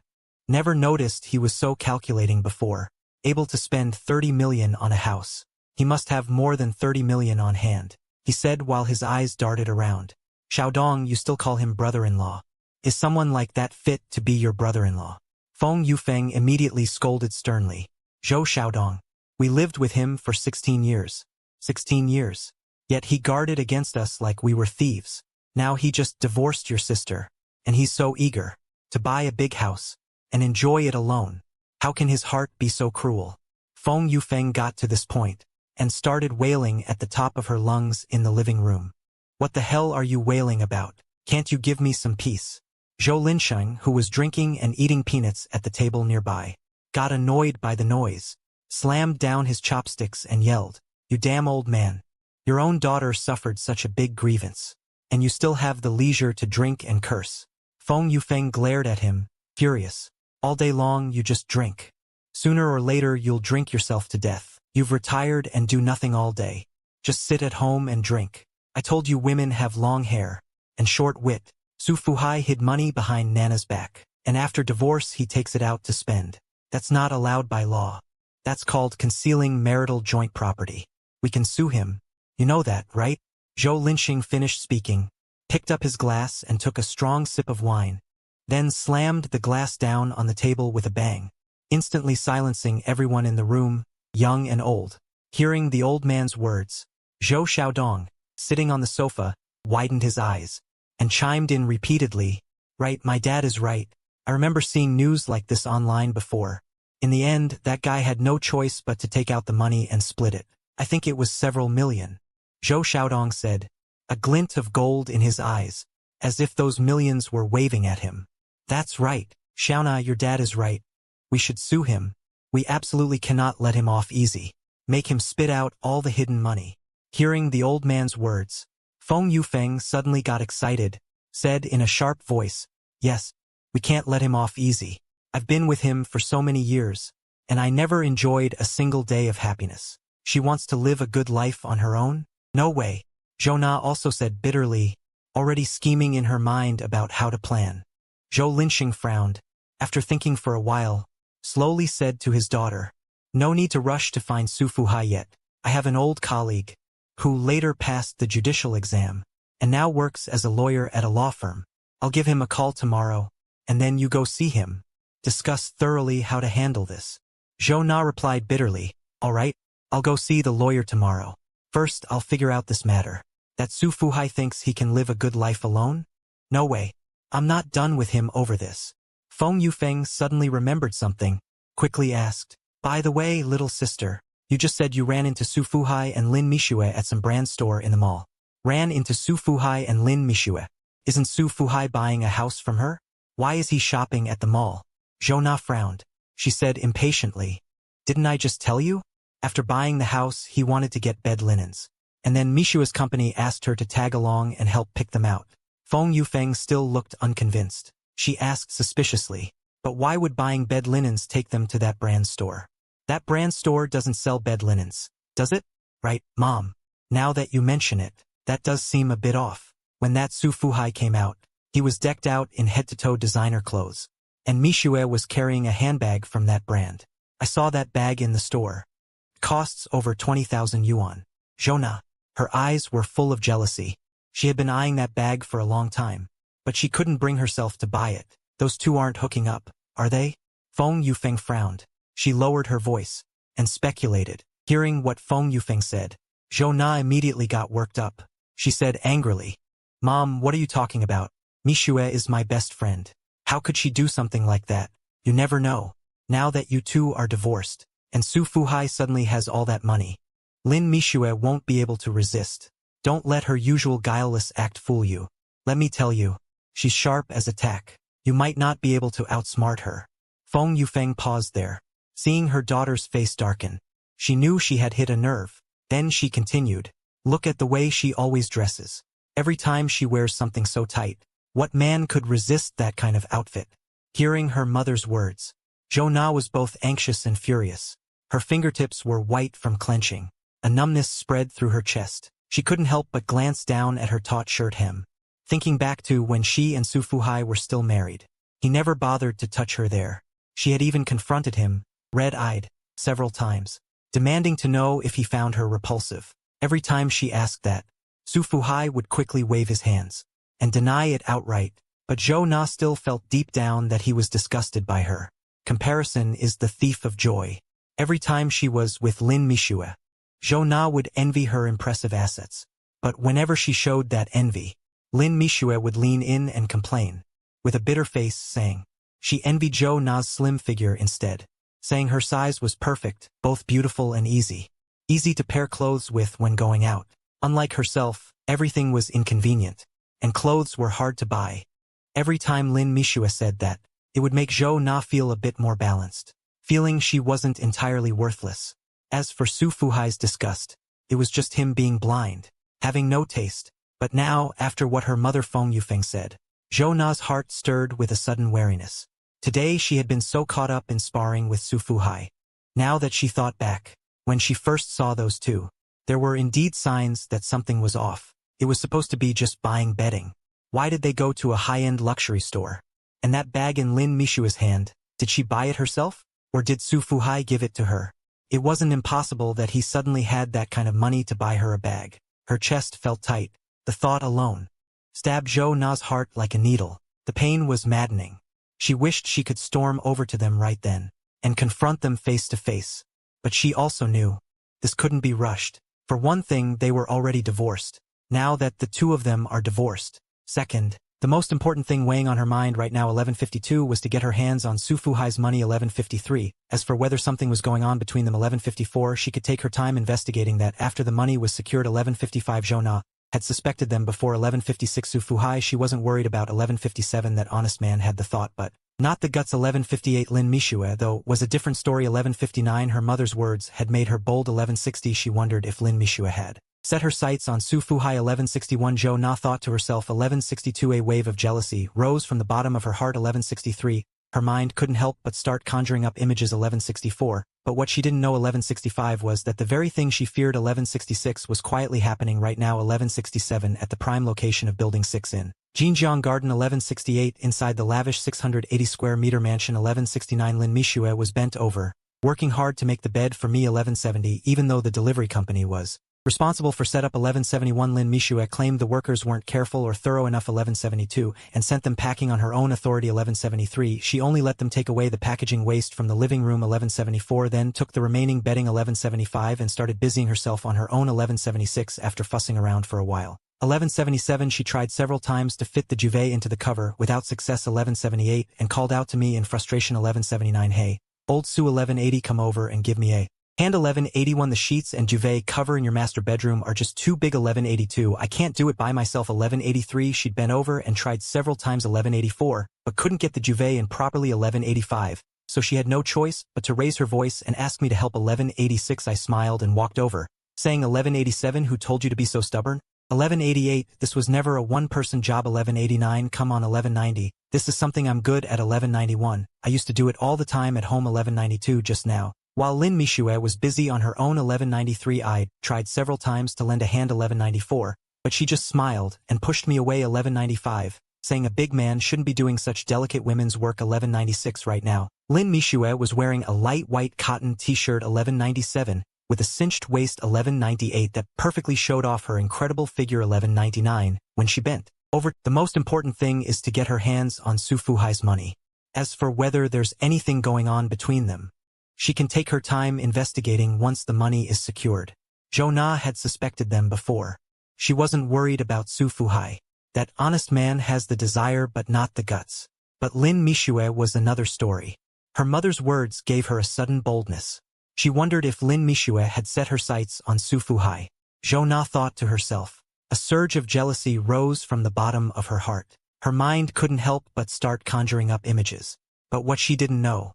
Never noticed he was so calculating before, able to spend 30 million on a house. He must have more than 30 million on hand, he said while his eyes darted around. "Xiaodong, you still call him brother-in-law. Is someone like that fit to be your brother-in-law?" Feng Yufeng immediately scolded sternly. "Zhou Xiaodong, we lived with him for 16 years. 16 years. Yet he guarded against us like we were thieves. Now he just divorced your sister, and he's so eager to buy a big house and enjoy it alone. How can his heart be so cruel?" Feng Yufeng got to this point and started wailing at the top of her lungs in the living room. "What the hell are you wailing about? Can't you give me some peace?" Zhou Linsheng, who was drinking and eating peanuts at the table nearby, got annoyed by the noise, slammed down his chopsticks and yelled, "You damn old man. Your own daughter suffered such a big grievance, and you still have the leisure to drink and curse." Feng Yufeng glared at him, furious. "All day long you just drink. Sooner or later you'll drink yourself to death. You've retired and do nothing all day. Just sit at home and drink. I told you women have long hair and short wit. Su Fuhai hid money behind Nana's back, and after divorce he takes it out to spend. That's not allowed by law. That's called concealing marital joint property. We can sue him. You know that, right?" Zhou Linsheng finished speaking, picked up his glass and took a strong sip of wine, then slammed the glass down on the table with a bang, instantly silencing everyone in the room, young and old. Hearing the old man's words, Zhou Xiaodong, sitting on the sofa, widened his eyes and chimed in repeatedly, "Right, my dad is right. I remember seeing news like this online before. In the end, that guy had no choice but to take out the money and split it. I think it was several million." Zhou Xiaodong said, a glint of gold in his eyes, as if those millions were waving at him. "That's right, Xiaona, your dad is right. We should sue him. We absolutely cannot let him off easy. Make him spit out all the hidden money." Hearing the old man's words, Feng Yufeng suddenly got excited, said in a sharp voice, "Yes, we can't let him off easy. I've been with him for so many years, and I never enjoyed a single day of happiness. She wants to live a good life on her own? No way." Zhou Na also said bitterly, already scheming in her mind about how to plan. Zhou Linsheng frowned, after thinking for a while, slowly said to his daughter, "No need to rush to find Su Fuhai yet. I have an old colleague, who later passed the judicial exam, and now works as a lawyer at a law firm. I'll give him a call tomorrow, and then you go see him. Discuss thoroughly how to handle this." Zhou Na replied bitterly, "All right, I'll go see the lawyer tomorrow. First, I'll figure out this matter. That Su Fuhai thinks he can live a good life alone? No way. I'm not done with him over this." Feng Yufeng suddenly remembered something, quickly asked, "By the way, little sister, you just said you ran into Su Fuhai and Lin Mishue at some brand store in the mall." "Ran into Su Fuhai and Lin Mishue. Isn't Su Fuhai buying a house from her? Why is he shopping at the mall?" Zhou Na frowned. She said impatiently, "Didn't I just tell you? After buying the house, he wanted to get bed linens. And then Mishua's company asked her to tag along and help pick them out. Feng Yufeng still looked unconvinced. She asked suspiciously, "But why would buying bed linens take them to that brand store? That brand store doesn't sell bed linens, does it?" "Right, Mom. Now that you mention it, that does seem a bit off." When that Su Fuhai came out, he was decked out in head-to-toe designer clothes. And Mishue was carrying a handbag from that brand. "I saw that bag in the store. It costs over 20,000 yuan. Zhona." Her eyes were full of jealousy. She had been eyeing that bag for a long time. But she couldn't bring herself to buy it. "Those two aren't hooking up, are they?" Feng Yufeng frowned. She lowered her voice and speculated. Hearing what Feng Yufeng said, Zhona immediately got worked up. She said angrily, "Mom, what are you talking about? Mishue is my best friend. How could she do something like that? You never know. Now that you two are divorced, and Su Fuhai suddenly has all that money, Lin Mishue won't be able to resist. Don't let her usual guileless act fool you. Let me tell you, she's sharp as a tack. You might not be able to outsmart her." Feng Yufeng paused there, seeing her daughter's face darken. She knew she had hit a nerve. Then she continued, "Look at the way she always dresses. Every time she wears something so tight. What man could resist that kind of outfit?" Hearing her mother's words, Zhona was both anxious and furious. Her fingertips were white from clenching. A numbness spread through her chest. She couldn't help but glance down at her taut shirt hem, thinking back to when she and Su Fuhai were still married. He never bothered to touch her there. She had even confronted him, red-eyed, several times, demanding to know if he found her repulsive. Every time she asked that, Su Fuhai would quickly wave his hands and deny it outright, but Zhou Na still felt deep down that he was disgusted by her. Comparison is the thief of joy. Every time she was with Lin Mishue, Zhou Na would envy her impressive assets. But whenever she showed that envy, Lin Mishue would lean in and complain, with a bitter face, saying she envied Zhou Na's slim figure instead, saying her size was perfect, both beautiful and easy to pair clothes with when going out. Unlike herself, everything was inconvenient, and clothes were hard to buy. Every time Lin Mishue said that, it would make Zhou Na feel a bit more balanced, feeling she wasn't entirely worthless. As for Su Fuhai's disgust, it was just him being blind, having no taste. But now, after what her mother Feng Yufeng said, Zhou Na's heart stirred with a sudden wariness. Today she had been so caught up in sparring with Su Fuhai. Now that she thought back, when she first saw those two, there were indeed signs that something was off. It was supposed to be just buying bedding. Why did they go to a high-end luxury store? And that bag in Lin Mishua's hand, did she buy it herself? Or did Su Fuhai give it to her? It wasn't impossible that he suddenly had that kind of money to buy her a bag. Her chest felt tight. The thought alone stabbed Zhou Na's heart like a needle. The pain was maddening. She wished she could storm over to them right then and confront them face to face. But she also knew this couldn't be rushed. For one thing, they were already divorced. Now that the two of them are divorced. Second, the most important thing weighing on her mind right now 11:52 was to get her hands on Su Fuhai's money 11:53. As for whether something was going on between them 11:54, she could take her time investigating that. After the money was secured 11:55, Zhou Na had suspected them before 11:56. Su Fuhai, she wasn't worried about 11:57. That honest man had the thought, but not the guts. 11:58 Lin Mishue, though, was a different story. 11:59 her mother's words had made her bold. 11:60 she wondered if Lin Mishue had set her sights on Su Fuhai. 11:61 Zhou Na thought to herself. 11:62 a wave of jealousy rose from the bottom of her heart. 11:63 her mind couldn't help but start conjuring up images. 11:64 but what she didn't know 11:65 was that the very thing she feared 11:66 was quietly happening right now. 11:67 at the prime location of Building 6 in Jinjiang Garden. 11:68 inside the lavish 680 square meter mansion. 11:69 Lin Mishue was bent over, working hard to make the bed for me. 11:70 even though the delivery company was responsible for setup. 11:71 Lin Mishue claimed the workers weren't careful or thorough enough. 11:72 and sent them packing on her own authority. 11:73 she only let them take away the packaging waste from the living room. 11:74 then took the remaining bedding. 11:75 and started busying herself on her own. 11:76 after fussing around for a while. 11:77 she tried several times to fit the duvet into the cover without success. 11:78 and called out to me in frustration. 11:79 hey, old Sue. 11:80 come over and give me a hand. 11:81 the sheets and duvet cover in your master bedroom are just too big. 11:82 I can't do it by myself. 11:83 she'd bent over and tried several times. 11:84 but couldn't get the duvet in properly. 11:85 so she had no choice but to raise her voice and ask me to help 1186. I smiled and walked over, saying 1187, who told you to be so stubborn? 1188, this was never a one-person job. 1189, come on. 1190, this is something I'm good at. 1191, I used to do it all the time at home. 1192, just now, while Lin Mishue was busy on her own. 1193, I tried several times to lend a hand. 1194, but she just smiled and pushed me away. 1195, saying a big man shouldn't be doing such delicate women's work. 1196, right now, Lin Mishue was wearing a light white cotton t-shirt. 1197, with a cinched waist. 1198, that perfectly showed off her incredible figure. 1199, when she bent over, the most important thing is to get her hands on Su Fuhai's money. As for whether there's anything going on between them, she can take her time investigating once the money is secured. Zhou Na had suspected them before. She wasn't worried about Su Fuhai. That honest man has the desire but not the guts. But Lin Mishue was another story. Her mother's words gave her a sudden boldness. She wondered if Lin Mishue had set her sights on Su Fuhai. Zhou Na thought to herself. A surge of jealousy rose from the bottom of her heart. Her mind couldn't help but start conjuring up images. But what she didn't know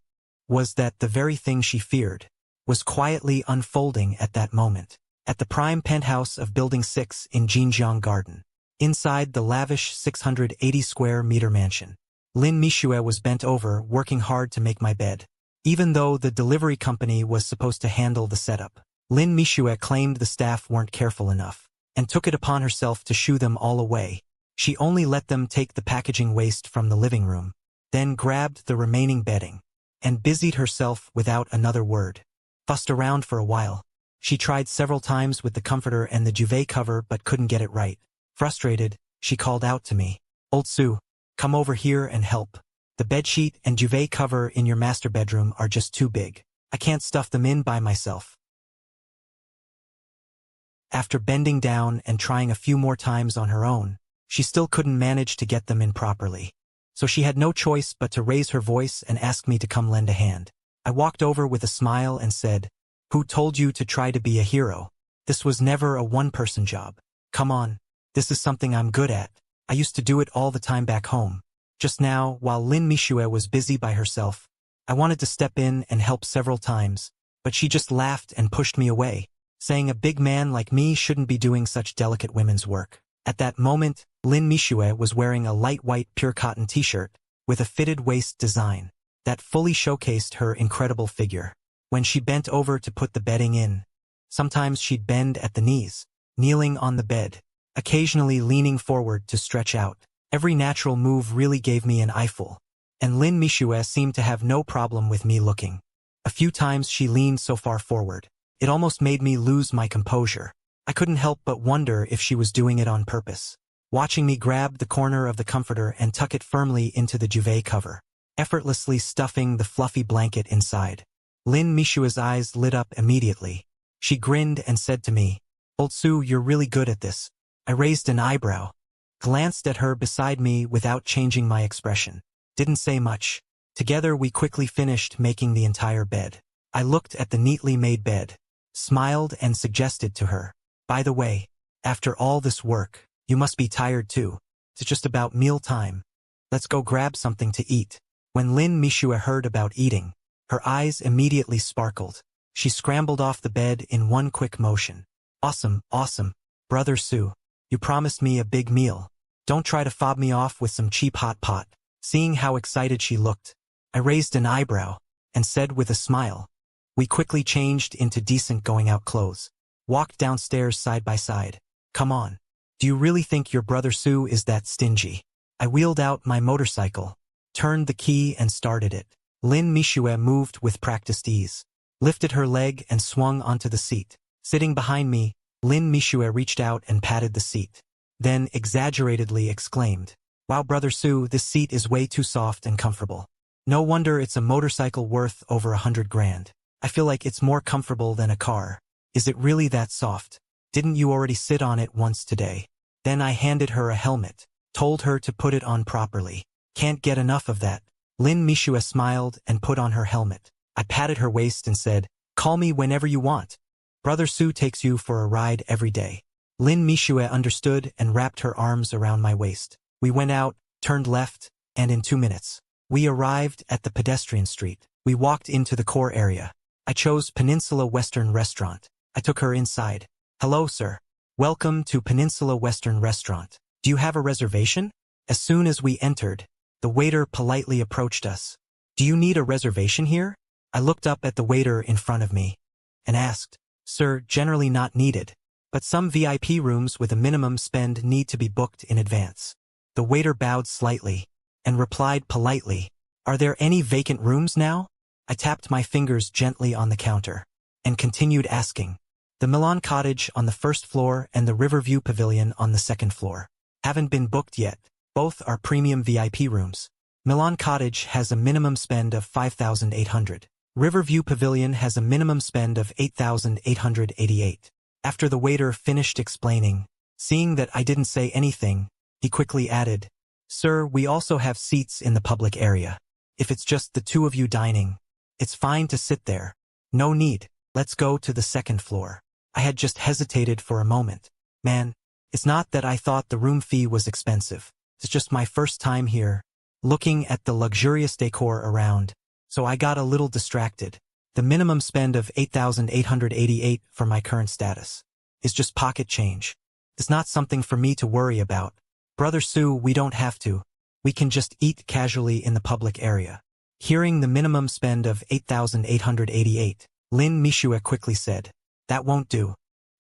was that the very thing she feared was quietly unfolding at that moment. At the prime penthouse of Building 6 in Jinjiang Garden, inside the lavish 680-square-meter mansion, Lin Mishue was bent over, working hard to make my bed. Even though the delivery company was supposed to handle the setup, Lin Mishue claimed the staff weren't careful enough, and took it upon herself to shoo them all away. She only let them take the packaging waste from the living room, then grabbed the remaining bedding, and busied herself without another word. Fussed around for a while. She tried several times with the comforter and the duvet cover but couldn't get it right. Frustrated, she called out to me, "Old Su, come over here and help. The bedsheet and duvet cover in your master bedroom are just too big. I can't stuff them in by myself." After bending down and trying a few more times on her own, she still couldn't manage to get them in properly. So she had no choice but to raise her voice and ask me to come lend a hand. I walked over with a smile and said, "Who told you to try to be a hero? This was never a one-person job. Come on, this is something I'm good at. I used to do it all the time back home." Just now, while Lin Mishue was busy by herself, I wanted to step in and help several times, but she just laughed and pushed me away, saying a big man like me shouldn't be doing such delicate women's work. At that moment, Lin Mishue was wearing a light white pure cotton t-shirt with a fitted waist design that fully showcased her incredible figure. When she bent over to put the bedding in, sometimes she'd bend at the knees, kneeling on the bed, occasionally leaning forward to stretch out. Every natural move really gave me an eyeful, and Lin Mishue seemed to have no problem with me looking. A few times she leaned so far forward, it almost made me lose my composure. I couldn't help but wonder if she was doing it on purpose. Watching me grab the corner of the comforter and tuck it firmly into the duvet cover, effortlessly stuffing the fluffy blanket inside. Lin Mishua's eyes lit up immediately. She grinned and said to me, "Old Su, you're really good at this." I raised an eyebrow, glanced at her beside me without changing my expression. Didn't say much. Together we quickly finished making the entire bed. I looked at the neatly made bed, smiled and suggested to her, "By the way, after all this work, you must be tired too. It's just about meal time. Let's go grab something to eat." When Lin Mishue heard about eating, her eyes immediately sparkled. She scrambled off the bed in one quick motion. "Awesome, awesome. Brother Su, you promised me a big meal. Don't try to fob me off with some cheap hot pot." Seeing how excited she looked, I raised an eyebrow and said with a smile. We quickly changed into decent going-out clothes, walked downstairs side by side. "Come on. Do you really think your brother Su is that stingy?" I wheeled out my motorcycle, turned the key and started it. Lin Mishue moved with practiced ease, lifted her leg and swung onto the seat. Sitting behind me, Lin Mishue reached out and patted the seat, then exaggeratedly exclaimed, "Wow, Brother Su, this seat is way too soft and comfortable. No wonder it's a motorcycle worth over 100 grand. I feel like it's more comfortable than a car. Is it really that soft? Didn't you already sit on it once today?" Then I handed her a helmet, told her to put it on properly. "Can't get enough of that." Lin Mishue smiled and put on her helmet. I patted her waist and said, "Call me whenever you want. Brother Su takes you for a ride every day." Lin Mishue understood and wrapped her arms around my waist. We went out, turned left, and in 2 minutes, we arrived at the pedestrian street. We walked into the core area. I chose Peninsula Western Restaurant. I took her inside. Hello, sir. Welcome to Peninsula Western Restaurant. Do you have a reservation? As soon as we entered, the waiter politely approached us. Do you need a reservation here? I looked up at the waiter in front of me and asked, Sir, generally not needed, but some VIP rooms with a minimum spend need to be booked in advance. The waiter bowed slightly and replied politely, Are there any vacant rooms now? I tapped my fingers gently on the counter and continued asking. The Milan Cottage on the first floor and the Riverview Pavilion on the second floor. Haven't been booked yet. Both are premium VIP rooms. Milan Cottage has a minimum spend of $5,800. Riverview Pavilion has a minimum spend of $8,888. After the waiter finished explaining, seeing that I didn't say anything, he quickly added, Sir, we also have seats in the public area. If it's just the two of you dining, it's fine to sit there. No need. Let's go to the second floor. I had just hesitated for a moment. Man, it's not that I thought the room fee was expensive. It's just my first time here, looking at the luxurious decor around, so I got a little distracted. The minimum spend of $8,888 for my current status is just pocket change. It's not something for me to worry about. Brother Sue, we don't have to. We can just eat casually in the public area. Hearing the minimum spend of $8,888, Lin Mishue quickly said, That won't do.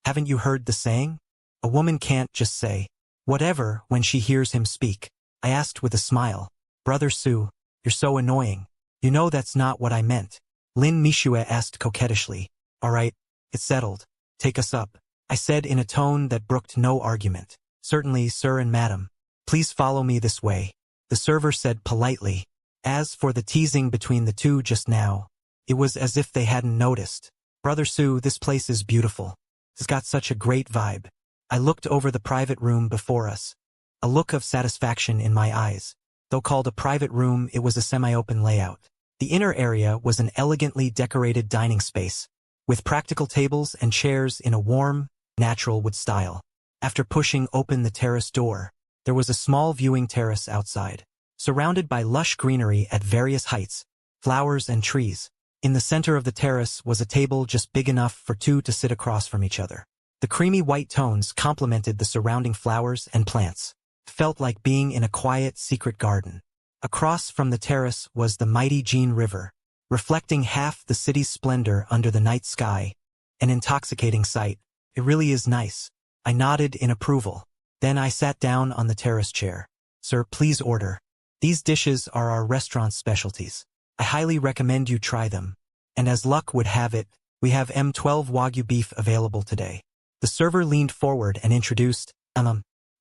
Haven't you heard the saying? A woman can't just say whatever when she hears him speak. I asked with a smile, Brother Sue, you're so annoying. You know that's not what I meant. Lin Mishue asked coquettishly. All right, it's settled. Take us up. I said in a tone that brooked no argument. Certainly, sir and madam. Please follow me this way. The server said politely. As for the teasing between the two just now, it was as if they hadn't noticed. Brother Sue, this place is beautiful. It's got such a great vibe. I looked over the private room before us. A look of satisfaction in my eyes. Though called a private room, it was a semi-open layout. The inner area was an elegantly decorated dining space, with practical tables and chairs in a warm, natural wood style. After pushing open the terrace door, there was a small viewing terrace outside, surrounded by lush greenery at various heights, flowers and trees. In the center of the terrace was a table just big enough for two to sit across from each other. The creamy white tones complemented the surrounding flowers and plants. It felt like being in a quiet, secret garden. Across from the terrace was the mighty Jean River, reflecting half the city's splendor under the night sky. An intoxicating sight. It really is nice. I nodded in approval. Then I sat down on the terrace chair. Sir, please order. These dishes are our restaurant's specialties. I highly recommend you try them. And as luck would have it, we have M12 Wagyu beef available today. The server leaned forward and introduced,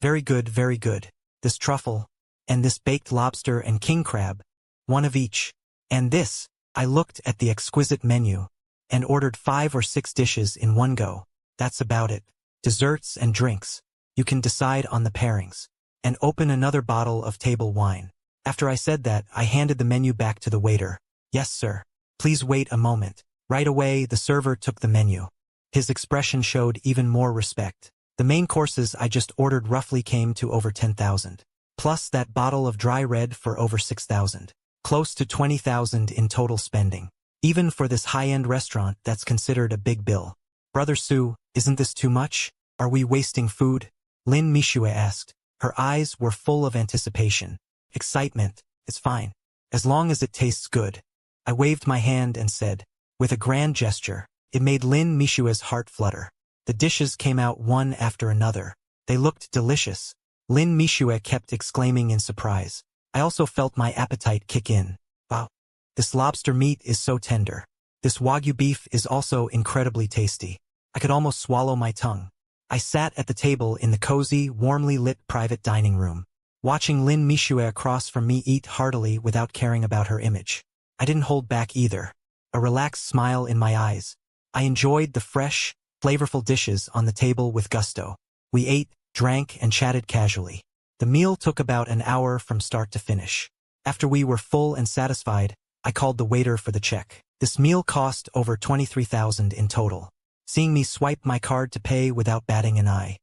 very good, very good. This truffle, and this baked lobster and king crab, one of each. And this, I looked at the exquisite menu, and ordered 5 or 6 dishes in one go. That's about it. Desserts and drinks. You can decide on the pairings. And open another bottle of table wine. After I said that, I handed the menu back to the waiter. Yes, sir. Please wait a moment. Right away, the server took the menu. His expression showed even more respect. The main courses I just ordered roughly came to over 10,000. Plus that bottle of dry red for over 6,000. Close to 20,000 in total spending. Even for this high-end restaurant, that's considered a big bill. Brother Sue, isn't this too much? Are we wasting food? Lin Mishue asked. Her eyes were full of anticipation. Excitement. It's fine. As long as it tastes good. I waved my hand and said, with a grand gesture. It made Lin Mishue's heart flutter. The dishes came out one after another. They looked delicious. Lin Mishue kept exclaiming in surprise. I also felt my appetite kick in. Wow. This lobster meat is so tender. This Wagyu beef is also incredibly tasty. I could almost swallow my tongue. I sat at the table in the cozy, warmly lit private dining room, watching Lin Mishue across from me eat heartily without caring about her image. I didn't hold back either. A relaxed smile in my eyes. I enjoyed the fresh, flavorful dishes on the table with gusto. We ate, drank, and chatted casually. The meal took about an hour from start to finish. After we were full and satisfied, I called the waiter for the check. This meal cost over 23,000 in total. Seeing me swipe my card to pay without batting an eye,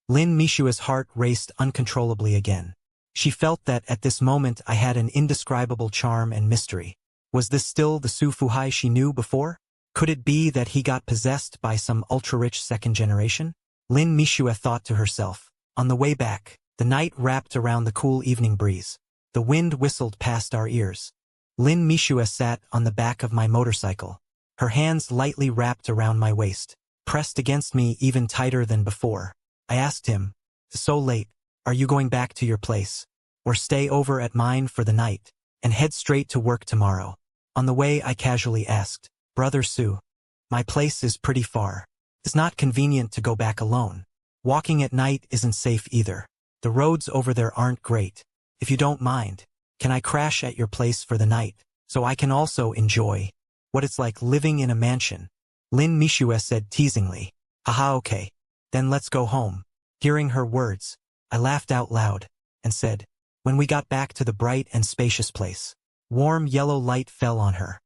Lin Mishue's heart raced uncontrollably again. She felt that at this moment I had an indescribable charm and mystery. Was this still the Su Fuhai she knew before? Could it be that he got possessed by some ultra-rich second generation? Lin Mishue thought to herself. On the way back, the night wrapped around the cool evening breeze. The wind whistled past our ears. Lin Mishue sat on the back of my motorcycle. Her hands lightly wrapped around my waist, pressed against me even tighter than before. I asked him, "So late, are you going back to your place? Or stay over at mine for the night, and head straight to work tomorrow?" On the way I casually asked, "Brother Su, my place is pretty far. It's not convenient to go back alone. Walking at night isn't safe either. The roads over there aren't great. If you don't mind, can I crash at your place for the night, so I can also enjoy what it's like living in a mansion?" Lin Mishue said teasingly. "Haha, okay. Then let's go home." Hearing her words, I laughed out loud, and said, "When we got back to the bright and spacious place, warm yellow light fell on her.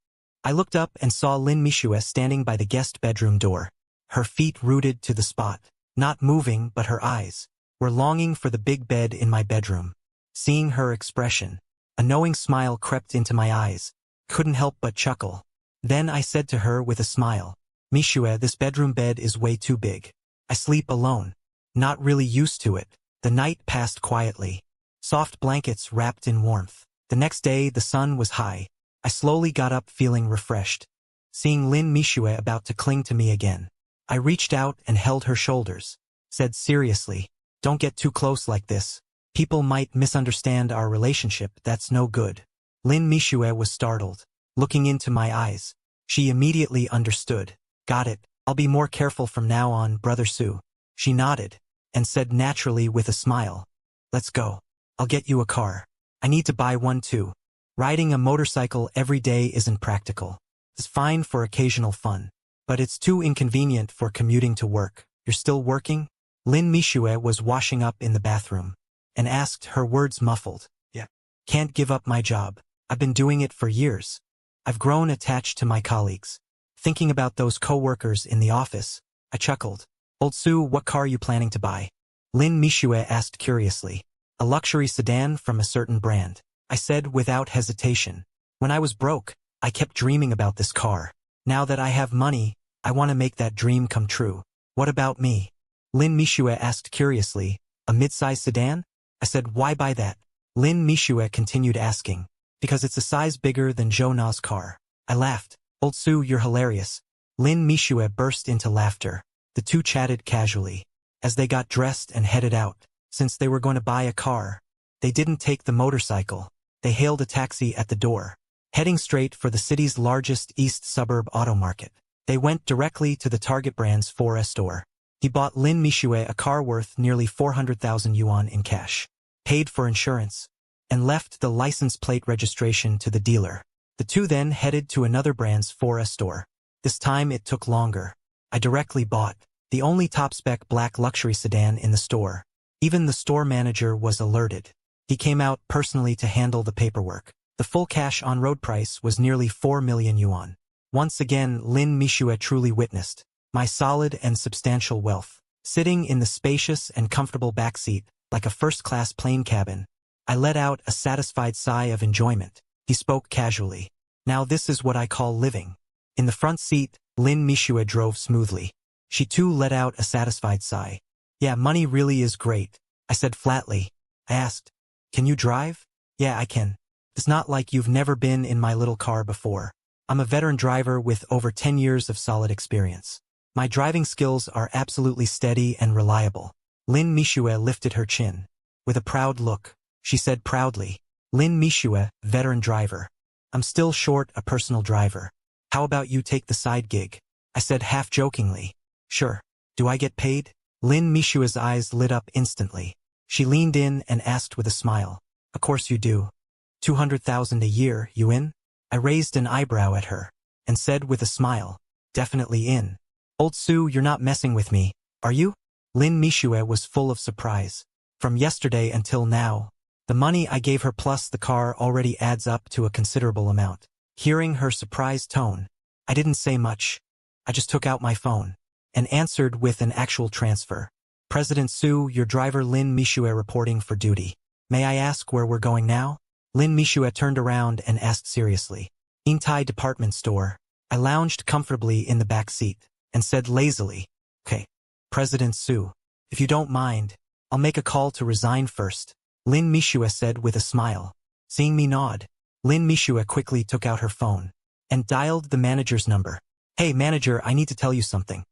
I looked up and saw Lin Mishue standing by the guest bedroom door, her feet rooted to the spot, not moving, but her eyes were longing for the big bed in my bedroom." Seeing her expression, a knowing smile crept into my eyes. Couldn't help but chuckle. Then I said to her with a smile, "Mishue, this bedroom bed is way too big. I sleep alone. Not really used to it." The night passed quietly. Soft blankets wrapped in warmth. The next day the sun was high. I slowly got up feeling refreshed. Seeing Lin Mishue about to cling to me again, I reached out and held her shoulders. Said seriously, "Don't get too close like this. People might misunderstand our relationship, that's no good." Lin Mishue was startled. Looking into my eyes, she immediately understood. "Got it. I'll be more careful from now on, Brother Su." She nodded, and said naturally with a smile, "Let's go. I'll get you a car. I need to buy one too. Riding a motorcycle every day isn't practical. It's fine for occasional fun, but it's too inconvenient for commuting to work." "You're still working?" Lin Mishue was washing up in the bathroom, and asked, her words muffled. "Yeah. Can't give up my job. I've been doing it for years. I've grown attached to my colleagues." Thinking about those co-workers in the office, I chuckled. "Old Su, what car are you planning to buy?" Lin Mishue asked curiously. "A luxury sedan from a certain brand," I said without hesitation. "When I was broke, I kept dreaming about this car. Now that I have money, I want to make that dream come true." "What about me?" Lin Mishue asked curiously. "A mid-size sedan?" I said, "Why buy that?" Lin Mishue continued asking. "Because it's a size bigger than Zhou Na's car." I laughed. "Old Su, you're hilarious." Lin Mishue burst into laughter. The two chatted casually. As they got dressed and headed out, since they were going to buy a car, they didn't take the motorcycle. They hailed a taxi at the door, heading straight for the city's largest east suburb auto market. They went directly to the Target brand's 4S store. He bought Lin Mishue a car worth nearly 400,000 yuan in cash, paid for insurance, and left the license plate registration to the dealer. The two then headed to another brand's 4S store. This time it took longer. I directly bought the only top-spec black luxury sedan in the store. Even the store manager was alerted. He came out personally to handle the paperwork. The full cash on-road price was nearly 4 million yuan. Once again, Lin Mishue truly witnessed my solid and substantial wealth. Sitting in the spacious and comfortable backseat, like a first-class plane cabin, I let out a satisfied sigh of enjoyment. He spoke casually. "Now this is what I call living." In the front seat, Lin Mishue drove smoothly. She too let out a satisfied sigh. "Yeah, money really is great," I said flatly. I asked, "Can you drive?" "Yeah, I can. It's not like you've never been in my little car before. I'm a veteran driver with over 10 years of solid experience. My driving skills are absolutely steady and reliable." Lin Mishue lifted her chin. With a proud look, she said proudly, "Lin Mishue, veteran driver. I'm still short a personal driver. How about you take the side gig?" I said half-jokingly. "Sure. Do I get paid?" Lin Mishue's eyes lit up instantly. She leaned in and asked with a smile, "Of course you do. 200,000 a year, you in?" I raised an eyebrow at her, and said with a smile, "Definitely in." "Old Su, you're not messing with me, are you?" Lin Mishue was full of surprise. From yesterday until now, the money I gave her plus the car already adds up to a considerable amount. Hearing her surprised tone, I didn't say much. I just took out my phone and answered with an actual transfer. "President Su, your driver Lin Mishue reporting for duty. May I ask where we're going now?" Lin Mishue turned around and asked seriously. Intai department store. I lounged comfortably in the back seat and said lazily, "Okay, President Su, if you don't mind, I'll make a call to resign first," Lin Mishue said with a smile. Seeing me nod, Lin Mishue quickly took out her phone and dialed the manager's number. "Hey manager, I need to tell you something.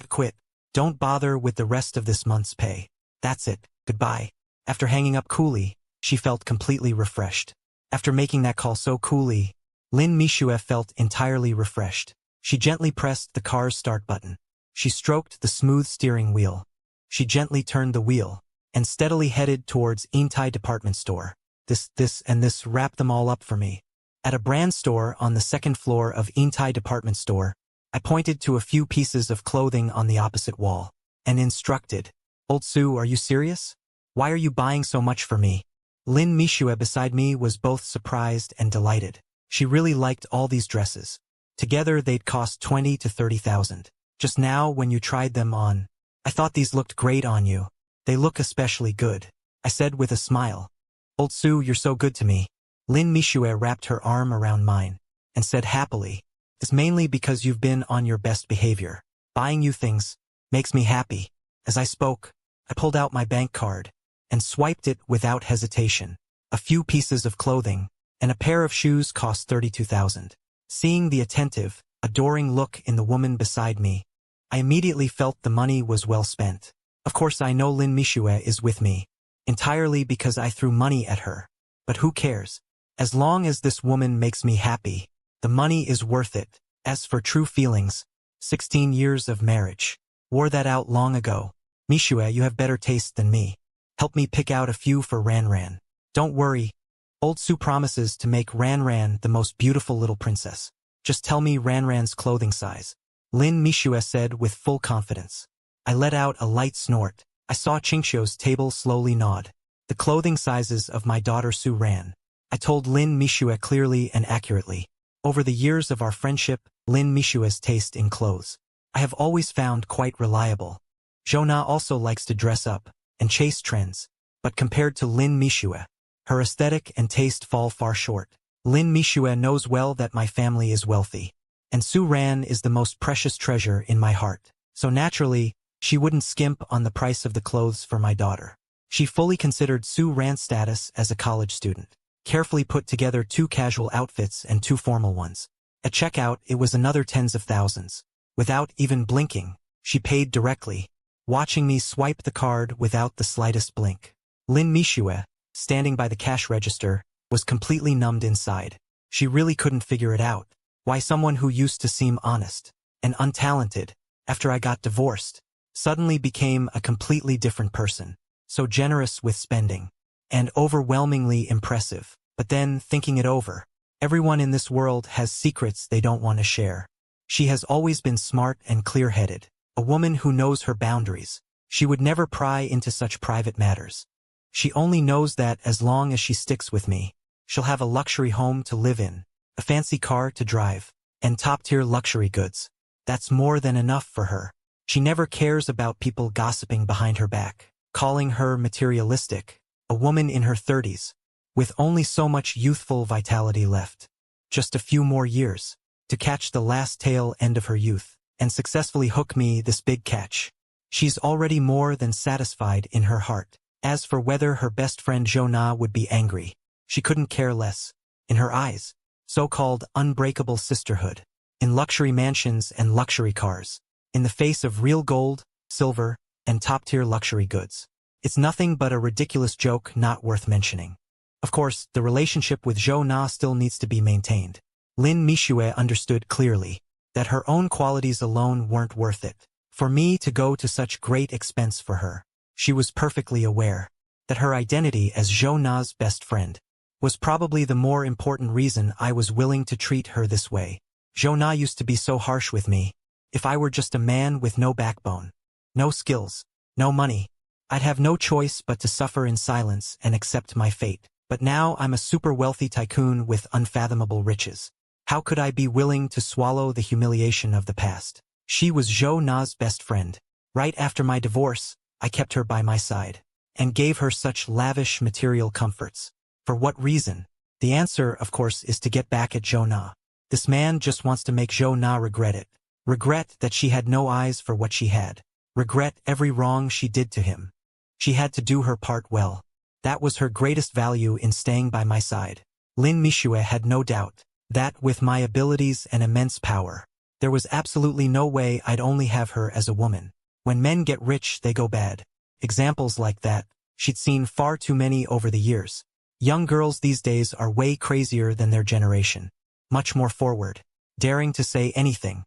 Quit. Don't bother with the rest of this month's pay. That's it, goodbye." After hanging up coolly, she felt completely refreshed. After making that call so coolly, Lin Mishue felt entirely refreshed. She gently pressed the car's start button. She stroked the smooth steering wheel. She gently turned the wheel and steadily headed towards Intai department store. This wrapped them all up for me. At a brand store on the second floor of Intai department store, I pointed to a few pieces of clothing on the opposite wall and instructed, "Old Sue, are you serious? Why are you buying so much for me?" Lin Mishue beside me was both surprised and delighted. She really liked all these dresses. Together they'd cost 20 to 30,000. Just now when you tried them on, "I thought these looked great on you. They look especially good," I said with a smile. "Old Sue, you're so good to me." Lin Mishue wrapped her arm around mine and said happily, "It's mainly because you've been on your best behavior. Buying you things makes me happy." As I spoke, I pulled out my bank card and swiped it without hesitation. A few pieces of clothing and a pair of shoes cost 32,000. Seeing the attentive, adoring look in the woman beside me, I immediately felt the money was well spent. Of course I know Lin Mishue is with me, entirely because I threw money at her. But who cares? As long as this woman makes me happy, the money is worth it. As for true feelings, 16 years of marriage wore that out long ago. Mishue, you have better taste than me. Help me pick out a few for Ran. Don't worry. Old Sue promises to make Ran the most beautiful little princess. Just tell me Ran's clothing size. Lin Mishue said with full confidence. I let out a light snort. I saw Qingxiu's table slowly nod. The clothing sizes of my daughter Su Ran. I told Lin Mishue clearly and accurately. Over the years of our friendship, Lin Mishue's taste in clothes I have always found quite reliable. Zhona also likes to dress up and chase trends, but compared to Lin Mishue, her aesthetic and taste fall far short. Lin Mishue knows well that my family is wealthy, and Su Ran is the most precious treasure in my heart. So naturally, she wouldn't skimp on the price of the clothes for my daughter. She fully considered Su Ran's status as a college student, carefully put together 2 casual outfits and 2 formal ones. At checkout, it was another tens of thousands. Without even blinking, she paid directly, watching me swipe the card without the slightest blink. Lin Mishue, standing by the cash register, was completely numbed inside. She really couldn't figure it out. Why someone who used to seem honest and untalented, after I got divorced, suddenly became a completely different person, so generous with spending, and overwhelmingly impressive. But then, thinking it over, everyone in this world has secrets they don't want to share. She has always been smart and clear-headed, a woman who knows her boundaries. She would never pry into such private matters. She only knows that as long as she sticks with me, she'll have a luxury home to live in, a fancy car to drive, and top-tier luxury goods. That's more than enough for her. She never cares about people gossiping behind her back, calling her materialistic, a woman in her 30s, with only so much youthful vitality left. Just a few more years to catch the last tail end of her youth and successfully hook me this big catch. She's already more than satisfied in her heart. As for whether her best friend Zhona would be angry, she couldn't care less. In her eyes, so-called unbreakable sisterhood, in luxury mansions and luxury cars, in the face of real gold, silver, and top-tier luxury goods. It's nothing but a ridiculous joke not worth mentioning. Of course, the relationship with Zhona still needs to be maintained. Lin Mishue understood clearly that her own qualities alone weren't worth it for me to go to such great expense for her. She was perfectly aware that her identity as Zhona's best friend was probably the more important reason I was willing to treat her this way. Zhona used to be so harsh with me. If I were just a man with no backbone, no skills, no money, I'd have no choice but to suffer in silence and accept my fate. But now I'm a super wealthy tycoon with unfathomable riches. How could I be willing to swallow the humiliation of the past? She was Zhou-Na's best friend. Right after my divorce, I kept her by my side and gave her such lavish material comforts. For what reason? The answer, of course, is to get back at Zhou-Na. This man just wants to make Zhou Na regret it. Regret that she had no eyes for what she had. Regret every wrong she did to him. She had to do her part well. That was her greatest value in staying by my side. Lin Mishue had no doubt that, with my abilities and immense power, there was absolutely no way I'd only have her as a woman. When men get rich, they go bad. Examples like that, she'd seen far too many over the years. Young girls these days are way crazier than their generation. Much more forward. Daring to say anything.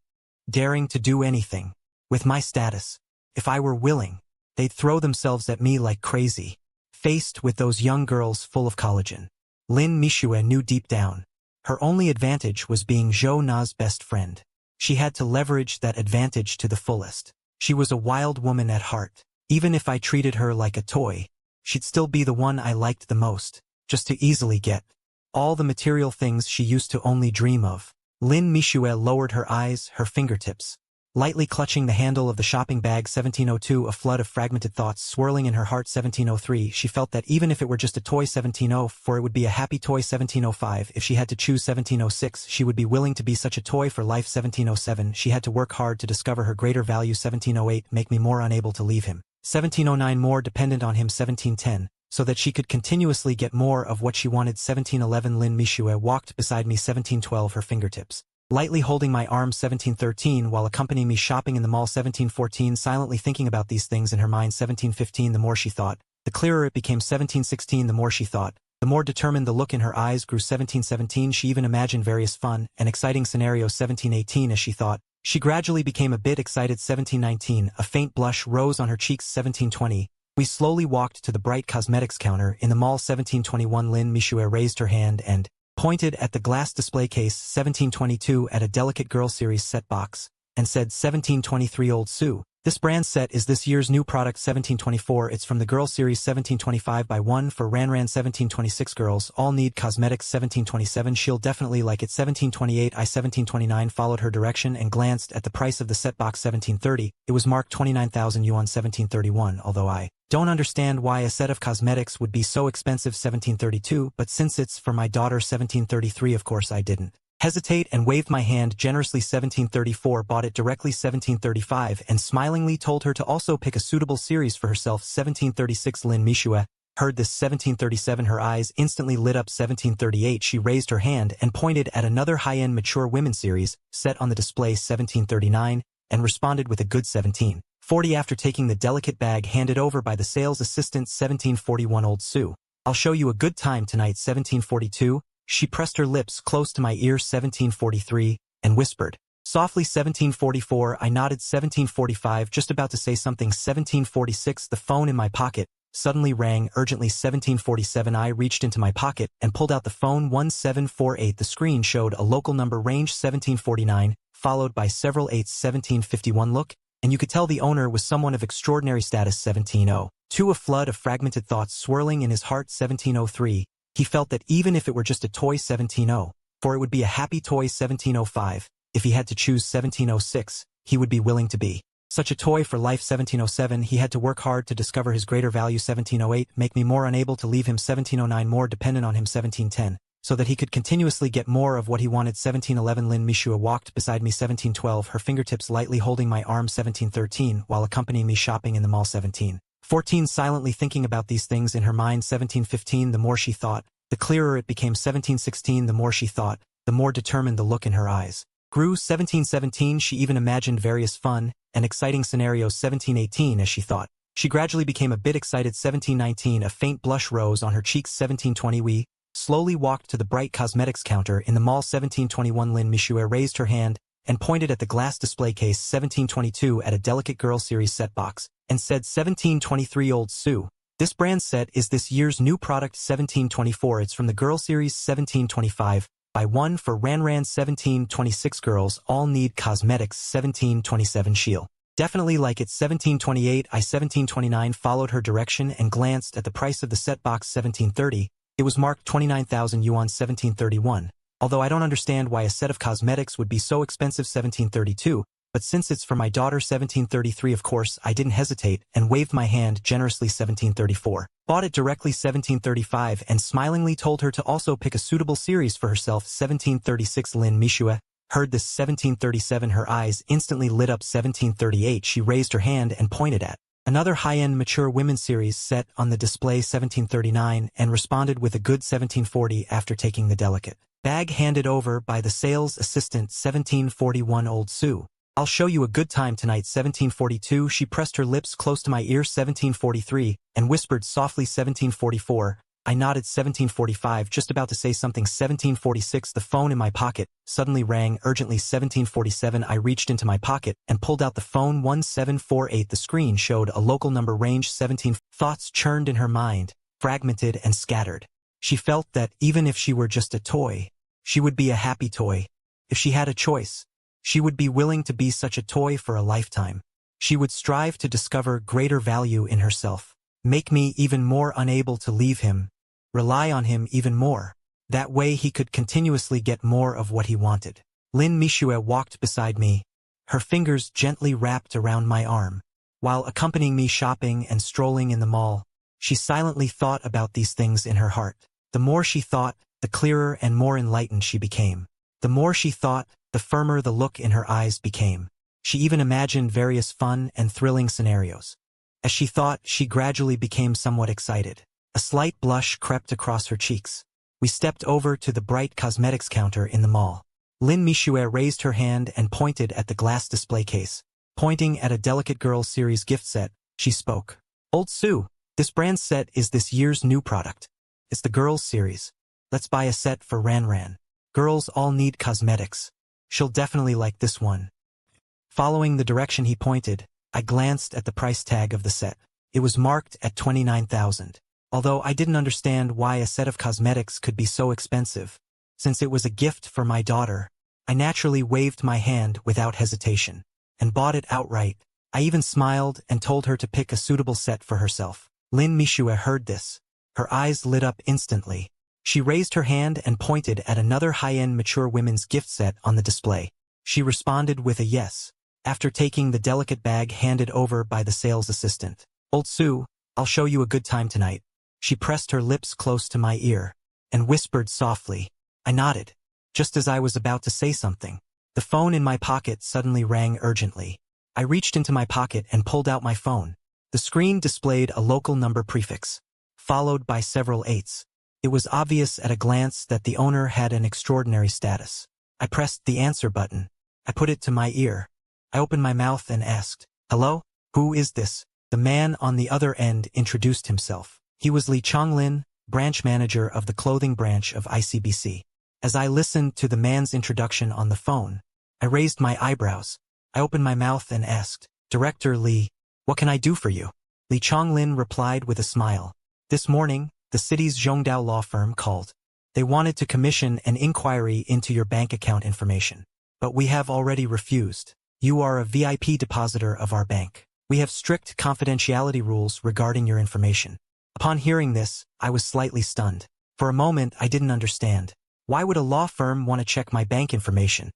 Daring to do anything. With my status, if I were willing, they'd throw themselves at me like crazy. Faced with those young girls full of collagen, Lin Mishue knew deep down, her only advantage was being Zhou Na's best friend. She had to leverage that advantage to the fullest. She was a wild woman at heart. Even if I treated her like a toy, she'd still be the one I liked the most, just to easily get all the material things she used to only dream of. Lin Mishue lowered her eyes, her fingertips, lightly clutching the handle of the shopping bag. 1702, a flood of fragmented thoughts swirling in her heart. 1703, she felt that even if it were just a toy. 1704, it would be a happy toy. 1705, if she had to choose. 1706, she would be willing to be such a toy for life. 1707, she had to work hard to discover her greater value. 1708, make me more unable to leave him. 1709, more dependent on him. 1710, so that she could continuously get more of what she wanted. 1711, Lin Mishue walked beside me. 1712, her fingertips lightly holding my arm. 1713, while accompanying me shopping in the mall. 1714, silently thinking about these things in her mind. 1715, the more she thought, the clearer it became. 1716, the more she thought, the more determined the look in her eyes grew. 1717, she even imagined various fun and exciting scenarios. 1718, as she thought, she gradually became a bit excited. 1719, a faint blush rose on her cheeks. 1720, we slowly walked to the bright cosmetics counter in the mall. 1721, Lin Mishue raised her hand and pointed at the glass display case. 1722, at a delicate girl series set box, and said, 1723, Old Sue. This brand set is this year's new product. 1724, it's from the girl series. 1725, buy one for Ranran. 1726, girls all need cosmetics. 1727, she'll definitely like it. 1728, I. 1729, followed her direction and glanced at the price of the set box. 1730, it was marked 29,000 yuan. 1731, although I don't understand why a set of cosmetics would be so expensive. 1732, but since it's for my daughter. 1733, of course I didn't hesitate and waved my hand generously. 1734, bought it directly. 1735, and smilingly told her to also pick a suitable series for herself. 1736, Lin Mishue heard this. 1737, her eyes instantly lit up. 1738, she raised her hand and pointed at another high-end mature women series set on the display. 1739, and responded with a good 1740 after taking the delicate bag handed over by the sales assistant. 1741, Old Sue, I'll show you a good time tonight. 1742, she pressed her lips close to my ear. 1743, and whispered softly. 1744, I nodded. 1745, just about to say something. 1746, the phone in my pocket suddenly rang urgently. 1747, I reached into my pocket and pulled out the phone. 1748, the screen showed a local number range. 1749, followed by several eights. 1751, look, and you could tell the owner was someone of extraordinary status. 1702, a flood of fragmented thoughts swirling in his heart. 1703, he felt that even if it were just a toy. 1704, it would be a happy toy. 1705, if he had to choose. 1706, he would be willing to be such a toy for life. 1707, he had to work hard to discover his greater value. 1708, make me more unable to leave him. 1709, more dependent on him. 1710, so that he could continuously get more of what he wanted. 1711, Lin Mishue walked beside me. 1712, her fingertips lightly holding my arm. 1713, while accompanying me shopping in the mall. 1714, silently thinking about these things in her mind. 1715, the more she thought, the clearer it became. 1716, the more she thought, the more determined the look in her eyes grew. 1717, she even imagined various fun and exciting scenarios. 1718, as she thought, she gradually became a bit excited. 1719, a faint blush rose on her cheeks. 1720, we slowly walked to the bright cosmetics counter in the mall. 1721, Lin Mishue raised her hand and pointed at the glass display case. 1722, at a delicate girl series set box, and said, 1723, Old Sue. This brand set is this year's new product. 1724, it's from the girl series. 1725, buy one for Ranran. 1726, girls all need cosmetics. 1727, she'll definitely like it. 1728, I. 1729, followed her direction and glanced at the price of the set box. 1730, it was marked 29,000 yuan. 1731, although I don't understand why a set of cosmetics would be so expensive. 1732, But since it's for my daughter 1733, of course, I didn't hesitate and waved my hand generously 1734. Bought it directly 1735 and smilingly told her to also pick a suitable series for herself 1736. Lin Mishue heard this 1737. Her eyes instantly lit up 1738. She raised her hand and pointed at another high-end mature women's series set on the display 1739 and responded with a good 1740 after taking the delicate bag handed over by the sales assistant 1741. Old Sue, I'll show you a good time tonight 1742. She pressed her lips close to my ear 1743 and whispered softly 1744. I nodded 1745, just about to say something 1746. The phone in my pocket suddenly rang urgently 1747. I reached into my pocket and pulled out the phone 1748. The screen showed a local number range 17. Thoughts churned in her mind, fragmented and scattered. She felt that even if she were just a toy, she would be a happy toy. If she had a choice, she would be willing to be such a toy for a lifetime. She would strive to discover greater value in herself, make me even more unable to leave him, rely on him even more. That way he could continuously get more of what he wanted. Lin Mishue walked beside me, her fingers gently wrapped around my arm. While accompanying me shopping and strolling in the mall, she silently thought about these things in her heart. The more she thought, the clearer and more enlightened she became. The more she thought, the firmer the look in her eyes became. She even imagined various fun and thrilling scenarios. As she thought, she gradually became somewhat excited. A slight blush crept across her cheeks. We stepped over to the bright cosmetics counter in the mall. Lin Mishue raised her hand and pointed at the glass display case. Pointing at a delicate girls series gift set, she spoke. Old Sue, this brand set is this year's new product. It's the girls series. Let's buy a set for Ran Ran. Girls all need cosmetics. She'll definitely like this one. Following the direction he pointed, I glanced at the price tag of the set. It was marked at 29,000. Although I didn't understand why a set of cosmetics could be so expensive, since it was a gift for my daughter, I naturally waved my hand without hesitation and bought it outright. I even smiled and told her to pick a suitable set for herself. Lin Mishue heard this. Her eyes lit up instantly. She raised her hand and pointed at another high-end mature women's gift set on the display. She responded with a yes, after taking the delicate bag handed over by the sales assistant. Old Sue, I'll show you a good time tonight. She pressed her lips close to my ear and whispered softly. I nodded, just as I was about to say something. The phone in my pocket suddenly rang urgently. I reached into my pocket and pulled out my phone. The screen displayed a local number prefix, followed by several eights. It was obvious at a glance that the owner had an extraordinary status. I pressed the answer button. I put it to my ear. I opened my mouth and asked, Hello? Who is this? The man on the other end introduced himself. He was Li Chonglin, branch manager of the clothing branch of ICBC. As I listened to the man's introduction on the phone, I raised my eyebrows. I opened my mouth and asked, Director Li, what can I do for you? Li Chonglin replied with a smile. This morning, the city's Zhongdao law firm called. They wanted to commission an inquiry into your bank account information. But we have already refused. You are a VIP depositor of our bank. We have strict confidentiality rules regarding your information. Upon hearing this, I was slightly stunned. For a moment, I didn't understand. Why would a law firm want to check my bank information?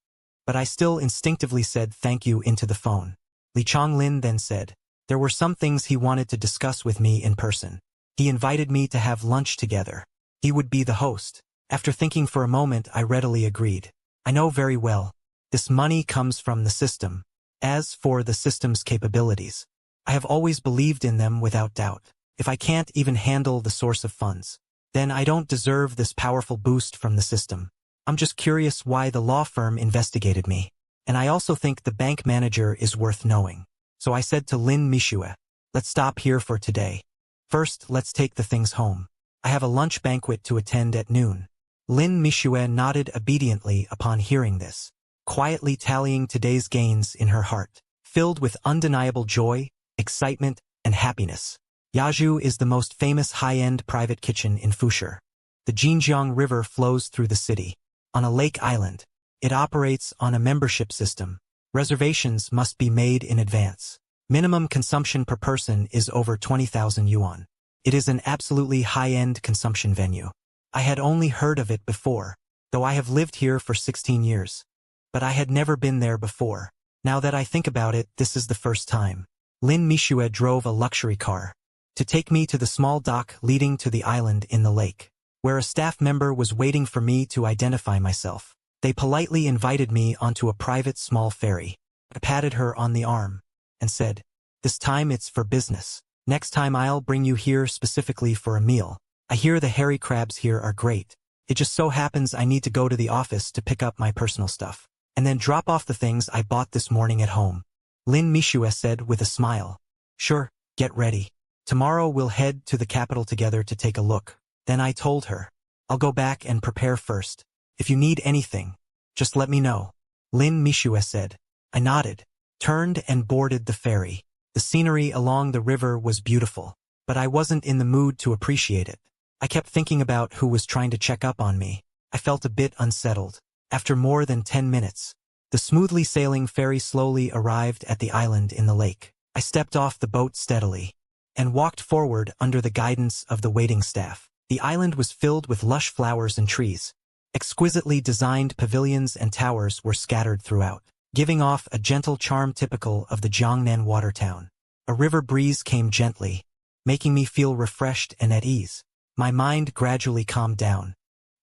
But I still instinctively said thank you into the phone. Li Chonglin then said, there were some things he wanted to discuss with me in person. He invited me to have lunch together. He would be the host. After thinking for a moment, I readily agreed. I know very well. This money comes from the system. As for the system's capabilities, I have always believed in them without doubt. If I can't even handle the source of funds, then I don't deserve this powerful boost from the system. I'm just curious why the law firm investigated me. And I also think the bank manager is worth knowing. So I said to Lin Mishue, let's stop here for today. First, let's take the things home. I have a lunch banquet to attend at noon. Lin Mishue nodded obediently upon hearing this, quietly tallying today's gains in her heart, filled with undeniable joy, excitement, and happiness. Yaju is the most famous high-end private kitchen in Fusher. The Jinjiang River flows through the city. On a lake island, it operates on a membership system. Reservations must be made in advance. Minimum consumption per person is over 20,000 yuan. It is an absolutely high-end consumption venue. I had only heard of it before, though I have lived here for 16 years. But I had never been there before. Now that I think about it, this is the first time. Lin Mishue drove a luxury car to take me to the small dock leading to the island in the lake, where a staff member was waiting for me to identify myself. They politely invited me onto a private small ferry. I patted her on the arm and said, "This time it's for business. Next time I'll bring you here specifically for a meal. I hear the hairy crabs here are great. It just so happens I need to go to the office to pick up my personal stuff, and then drop off the things I bought this morning at home." Lin Mishue said with a smile. "Sure, get ready. Tomorrow we'll head to the capital together to take a look." Then I told her, "I'll go back and prepare first. If you need anything, just let me know." Lin Mishue said. I nodded, turned and boarded the ferry. The scenery along the river was beautiful, but I wasn't in the mood to appreciate it. I kept thinking about who was trying to check up on me. I felt a bit unsettled. After more than 10 minutes, the smoothly sailing ferry slowly arrived at the island in the lake. I stepped off the boat steadily and walked forward under the guidance of the waiting staff. The island was filled with lush flowers and trees. Exquisitely designed pavilions and towers were scattered throughout, giving off a gentle charm typical of the Jiangnan water town. A river breeze came gently, making me feel refreshed and at ease. My mind gradually calmed down.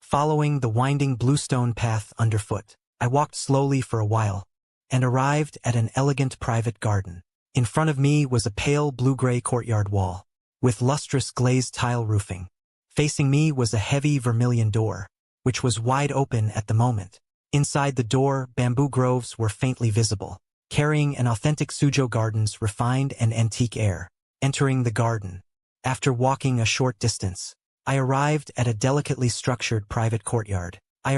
Following the winding bluestone path underfoot, I walked slowly for a while and arrived at an elegant private garden. In front of me was a pale blue-gray courtyard wall with lustrous glazed tile roofing. Facing me was a heavy vermilion door, which was wide open at the moment. Inside the door, bamboo groves were faintly visible, carrying an authentic Suzhou garden's refined and antique air. Entering the garden, after walking a short distance, I arrived at a delicately structured private courtyard. At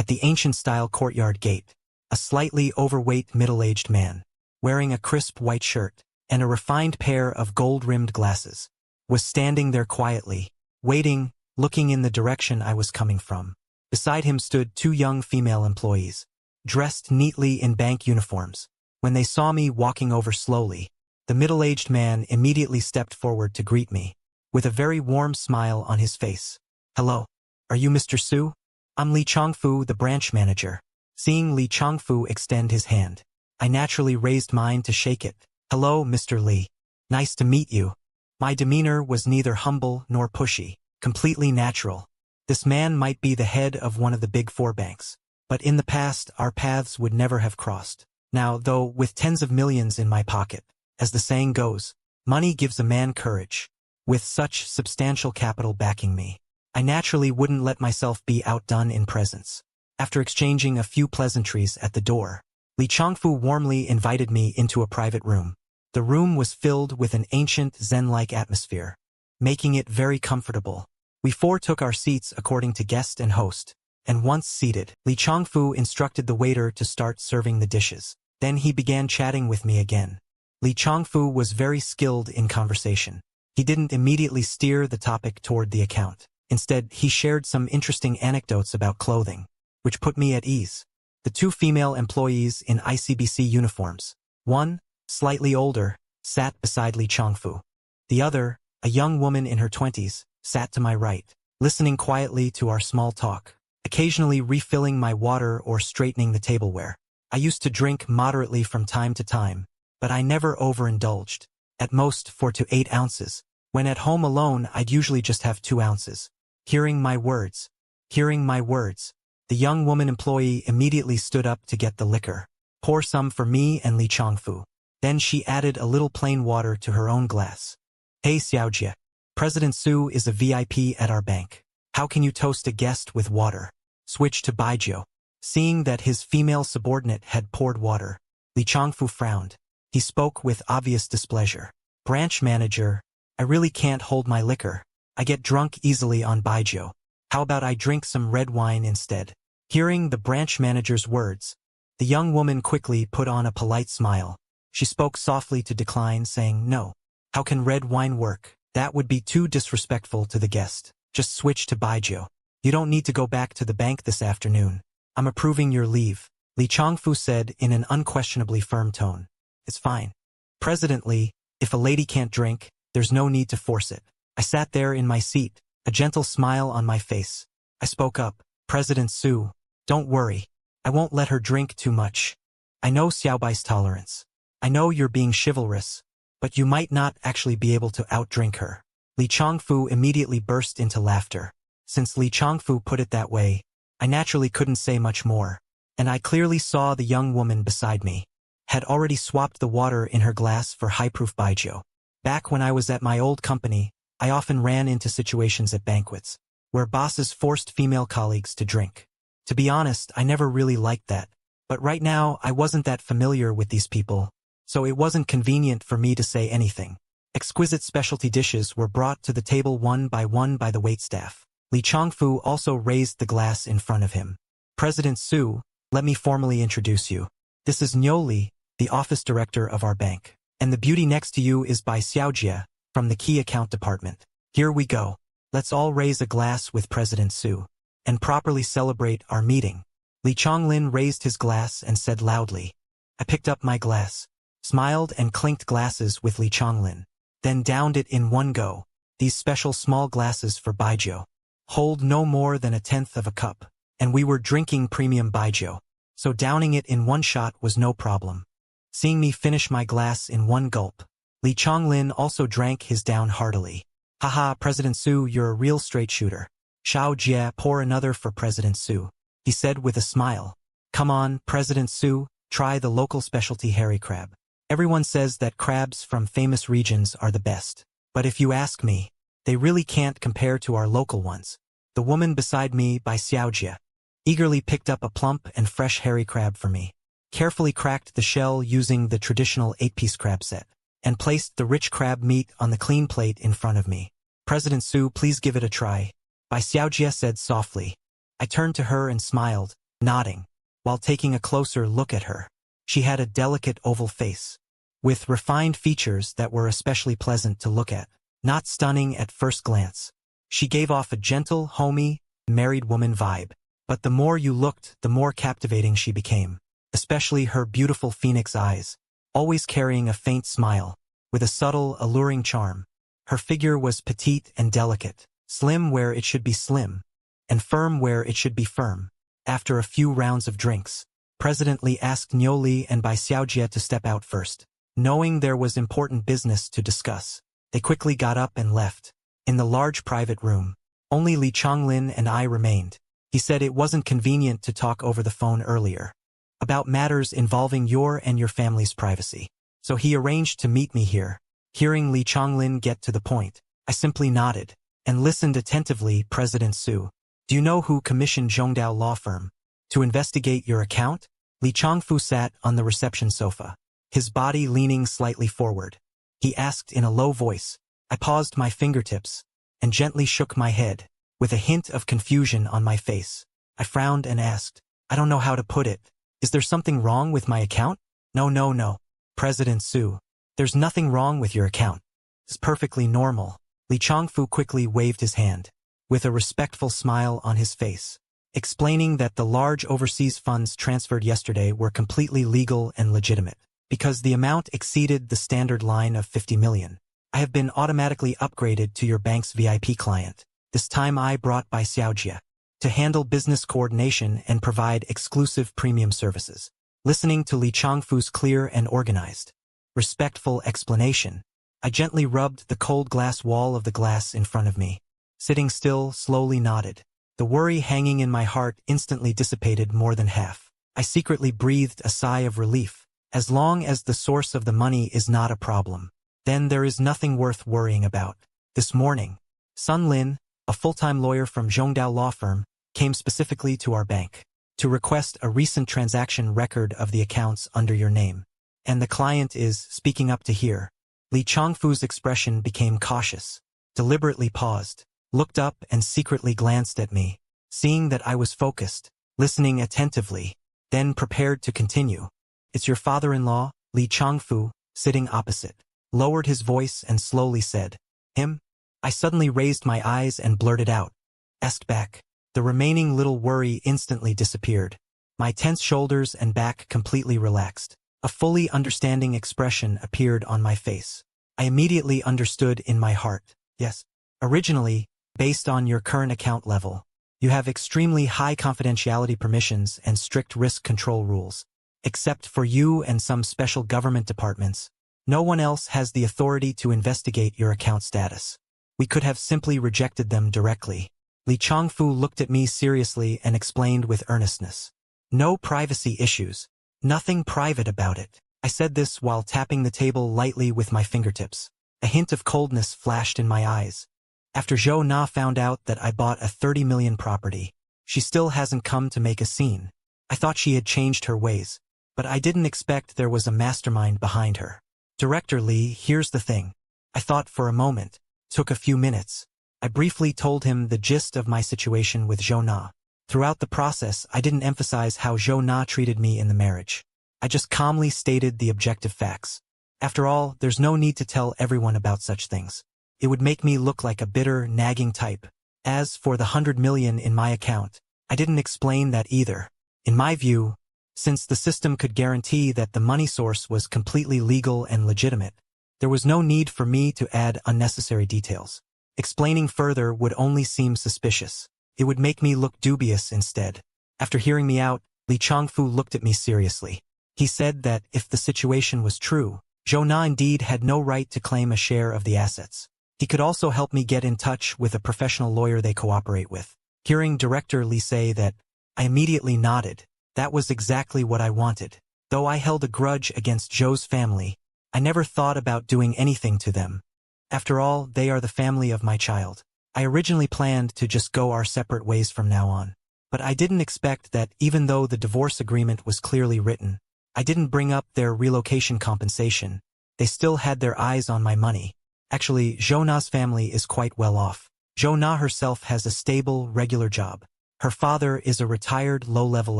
the ancient-style courtyard gate, a slightly overweight middle-aged man, wearing a crisp white shirt and a refined pair of gold-rimmed glasses, was standing there quietly, waiting, looking in the direction I was coming from. Beside him stood 2 young female employees, dressed neatly in bank uniforms. When they saw me walking over slowly, the middle-aged man immediately stepped forward to greet me, with a very warm smile on his face. "Hello. Are you Mr. Su? I'm Li Chongfu, the branch manager." Seeing Li Chongfu extend his hand, I naturally raised mine to shake it. "Hello, Mr. Li. Nice to meet you." My demeanor was neither humble nor pushy, completely natural. This man might be the head of one of the big 4 banks, but in the past our paths would never have crossed. Now, though, with tens of millions in my pocket, as the saying goes, money gives a man courage. With such substantial capital backing me, I naturally wouldn't let myself be outdone in presence. After exchanging a few pleasantries at the door, Li Chongfu warmly invited me into a private room. The room was filled with an ancient Zen-like atmosphere, making it very comfortable. We 4 took our seats according to guest and host, and once seated, Li Chongfu instructed the waiter to start serving the dishes. Then he began chatting with me again. Li Chongfu was very skilled in conversation. He didn't immediately steer the topic toward the account. Instead, he shared some interesting anecdotes about clothing, which put me at ease. The 2 female employees in ICBC uniforms, one, slightly older, sat beside Li Chongfu. The other, a young woman in her 20s, sat to my right, listening quietly to our small talk, occasionally refilling my water or straightening the tableware. I used to drink moderately from time to time, but I never overindulged, at most 4 to 8 ounces. When at home alone, I'd usually just have 2 ounces. Hearing my words, the young woman employee immediately stood up to get the liquor. "Pour some for me and Li Chongfu." Then she added a little plain water to her own glass. "Hey Xiaojie, President Su is a VIP at our bank. How can you toast a guest with water?" Switch to Baijiu. Seeing that his female subordinate had poured water, Li Chongfu frowned. He spoke with obvious displeasure. "Branch manager, I really can't hold my liquor. I get drunk easily on Baijiu. How about I drink some red wine instead?" Hearing the branch manager's words, the young woman quickly put on a polite smile. She spoke softly to decline, saying, "No. How can red wine work? That would be too disrespectful to the guest. Just switch to Baijiu. You don't need to go back to the bank this afternoon. I'm approving your leave," Li Chongfu said in an unquestionably firm tone. "It's fine. President Li, if a lady can't drink, there's no need to force it." I sat there in my seat, a gentle smile on my face. I spoke up. "President Su, don't worry. I won't let her drink too much. I know Xiaobai's tolerance. I know you're being chivalrous, but you might not actually be able to outdrink her." Li Changfu immediately burst into laughter. Since Li Changfu put it that way, I naturally couldn't say much more, and I clearly saw the young woman beside me had already swapped the water in her glass for high-proof baijiu. Back when I was at my old company, I often ran into situations at banquets where bosses forced female colleagues to drink. To be honest, I never really liked that, but right now I wasn't that familiar with these people, so it wasn't convenient for me to say anything. Exquisite specialty dishes were brought to the table one by the waitstaff. Li Changfu also raised the glass in front of him. "President Su, let me formally introduce you. This is Niu Li, the office director of our bank. And the beauty next to you is by Xiaojie, from the key account department. Here we go. Let's all raise a glass with President Su and properly celebrate our meeting." Li Chonglin raised his glass and said loudly. I picked up my glass, smiled and clinked glasses with Li Chonglin, then downed it in one go. These special small glasses for baijiu hold no more than 1/10 of a cup, and we were drinking premium baijiu, so downing it in one shot was no problem. Seeing me finish my glass in one gulp, Li Chonglin also drank his down heartily. "Haha, President Su, you're a real straight shooter. Xiao Jie, pour another for President Su," he said with a smile. "Come on, President Su, try the local specialty hairy crab. Everyone says that crabs from famous regions are the best, but if you ask me, they really can't compare to our local ones." The woman beside me by Xiaojie eagerly picked up a plump and fresh hairy crab for me, carefully cracked the shell using the traditional 8-piece crab set, and placed the rich crab meat on the clean plate in front of me. "President Su, please give it a try," Bai Xiaojie said softly. I turned to her and smiled, nodding, while taking a closer look at her. She had a delicate oval face, with refined features that were especially pleasant to look at. Not stunning at first glance, she gave off a gentle, homey, married woman vibe. But the more you looked, the more captivating she became, especially her beautiful phoenix eyes, always carrying a faint smile, with a subtle, alluring charm. Her figure was petite and delicate, slim where it should be slim, and firm where it should be firm. After a few rounds of drinks, President Li asked Niu Li and Bai Xiaojie to step out first, knowing there was important business to discuss. They quickly got up and left. In the large private room, only Li Chonglin and I remained. He said it wasn't convenient to talk over the phone earlier about matters involving your and your family's privacy, so he arranged to meet me here. Hearing Li Chonglin get to the point, I simply nodded and listened attentively. "President Su, do you know who commissioned Zhongdao law firm to investigate your account?" Li Changfu sat on the reception sofa, his body leaning slightly forward. He asked in a low voice. I paused my fingertips and gently shook my head, with a hint of confusion on my face. I frowned and asked, "I don't know how to put it. Is there something wrong with my account?" No, President Su. There's nothing wrong with your account. It's perfectly normal." Li Changfu quickly waved his hand, with a respectful smile on his face, explaining that the large overseas funds transferred yesterday were completely legal and legitimate, because the amount exceeded the standard line of 50 million. "I have been automatically upgraded to your bank's VIP client. This time I brought Bai Xiaojie to handle business coordination and provide exclusive premium services." Listening to Li Changfu's clear and organized, respectful explanation, I gently rubbed the cold glass wall of the glass in front of me. Sitting still, slowly nodded. The worry hanging in my heart instantly dissipated more than half. I secretly breathed a sigh of relief. As long as the source of the money is not a problem, then there is nothing worth worrying about. This morning, Sun Lin, a full-time lawyer from Zhongdao law firm, came specifically to our bank to request a recent transaction record of the accounts under your name. And the client is speaking up to hear. Li Changfu's expression became cautious, deliberately paused, looked up and secretly glanced at me, seeing that I was focused, listening attentively, then prepared to continue. "It's your father-in-law, Li Changfu, sitting opposite," lowered his voice and slowly said, "Him?" I suddenly raised my eyes and blurted out, "Asked back." The remaining little worry instantly disappeared. My tense shoulders and back completely relaxed. A fully understanding expression appeared on my face. I immediately understood in my heart. "Yes. Originally, based on your current account level, You have extremely high confidentiality permissions and strict risk control rules. Except for you and some special government departments, no one else has the authority to investigate your account status. We could have simply rejected them directly. Li Changfu looked at me seriously and explained with earnestness. No privacy issues. Nothing private about it. I said this while tapping the table lightly with my fingertips. A hint of coldness flashed in my eyes. After Zhou Na found out that I bought a 30 million property, she still hasn't come to make a scene. I thought she had changed her ways, but I didn't expect there was a mastermind behind her. Director Li, here's the thing. I thought for a moment. Took a few minutes. I briefly told him the gist of my situation with Zhou Na. Throughout the process, I didn't emphasize how Zhou Na treated me in the marriage. I just calmly stated the objective facts. After all, there's no need to tell everyone about such things. It would make me look like a bitter, nagging type. As for the 100 million in my account, I didn't explain that either. In my view, since the system could guarantee that the money source was completely legal and legitimate, there was no need for me to add unnecessary details. Explaining further would only seem suspicious. It would make me look dubious instead. After hearing me out, Li Changfu looked at me seriously. He said that if the situation was true, Zhou Na indeed had no right to claim a share of the assets. He could also help me get in touch with a professional lawyer they cooperate with. Hearing Director Li say that, I immediately nodded. That was exactly what I wanted. Though I held a grudge against Zhou's family, I never thought about doing anything to them. After all, they are the family of my child. I originally planned to just go our separate ways from now on. But I didn't expect that even though the divorce agreement was clearly written, I didn't bring up their relocation compensation. They still had their eyes on my money. Actually, Zhou Na's family is quite well off. Zhou Na herself has a stable, regular job. Her father is a retired, low-level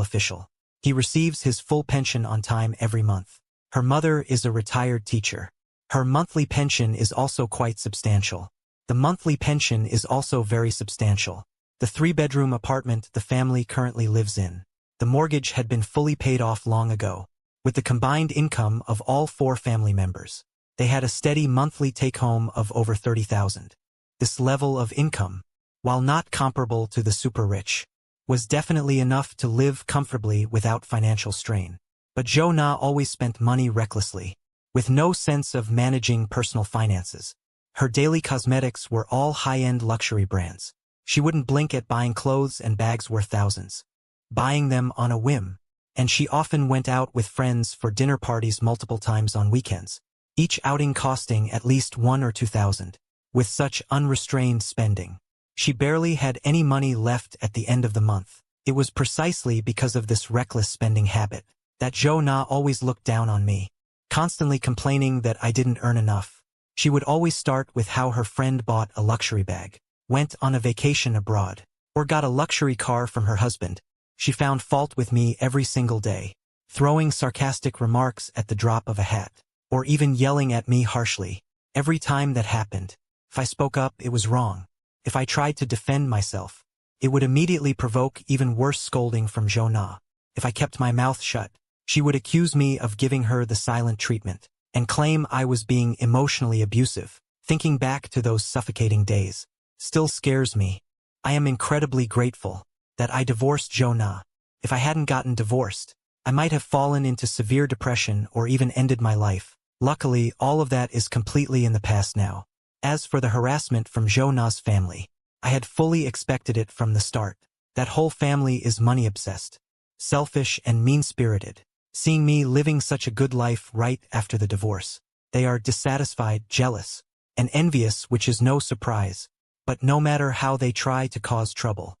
official. He receives his full pension on time every month. Her mother is a retired teacher. Her monthly pension is also quite substantial. The monthly pension is also very substantial. The 3-bedroom apartment the family currently lives in. The mortgage had been fully paid off long ago. With the combined income of all 4 family members, they had a steady monthly take-home of over 30,000. This level of income, while not comparable to the super-rich, was definitely enough to live comfortably without financial strain. But Zhou Na always spent money recklessly, with no sense of managing personal finances. Her daily cosmetics were all high-end luxury brands. She wouldn't blink at buying clothes and bags worth thousands, buying them on a whim. And she often went out with friends for dinner parties multiple times on weekends, each outing costing at least 1,000 or 2,000. With such unrestrained spending, she barely had any money left at the end of the month. It was precisely because of this reckless spending habit that Zhou Na always looked down on me, constantly complaining that I didn't earn enough. She would always start with how her friend bought a luxury bag, went on a vacation abroad, or got a luxury car from her husband. She found fault with me every single day, throwing sarcastic remarks at the drop of a hat, or even yelling at me harshly. Every time that happened, if I spoke up, it was wrong. If I tried to defend myself, it would immediately provoke even worse scolding from Zhou Na. If I kept my mouth shut, she would accuse me of giving her the silent treatment, and claim I was being emotionally abusive. Thinking back to those suffocating days still scares me. I am incredibly grateful that I divorced Zhou Na. If I hadn't gotten divorced, I might have fallen into severe depression or even ended my life. Luckily, all of that is completely in the past now. As for the harassment from Zhou Na's family, I had fully expected it from the start. That whole family is money-obsessed, selfish and mean-spirited. Seeing me living such a good life right after the divorce, they are dissatisfied, jealous, and envious, which is no surprise. But no matter how they try to cause trouble,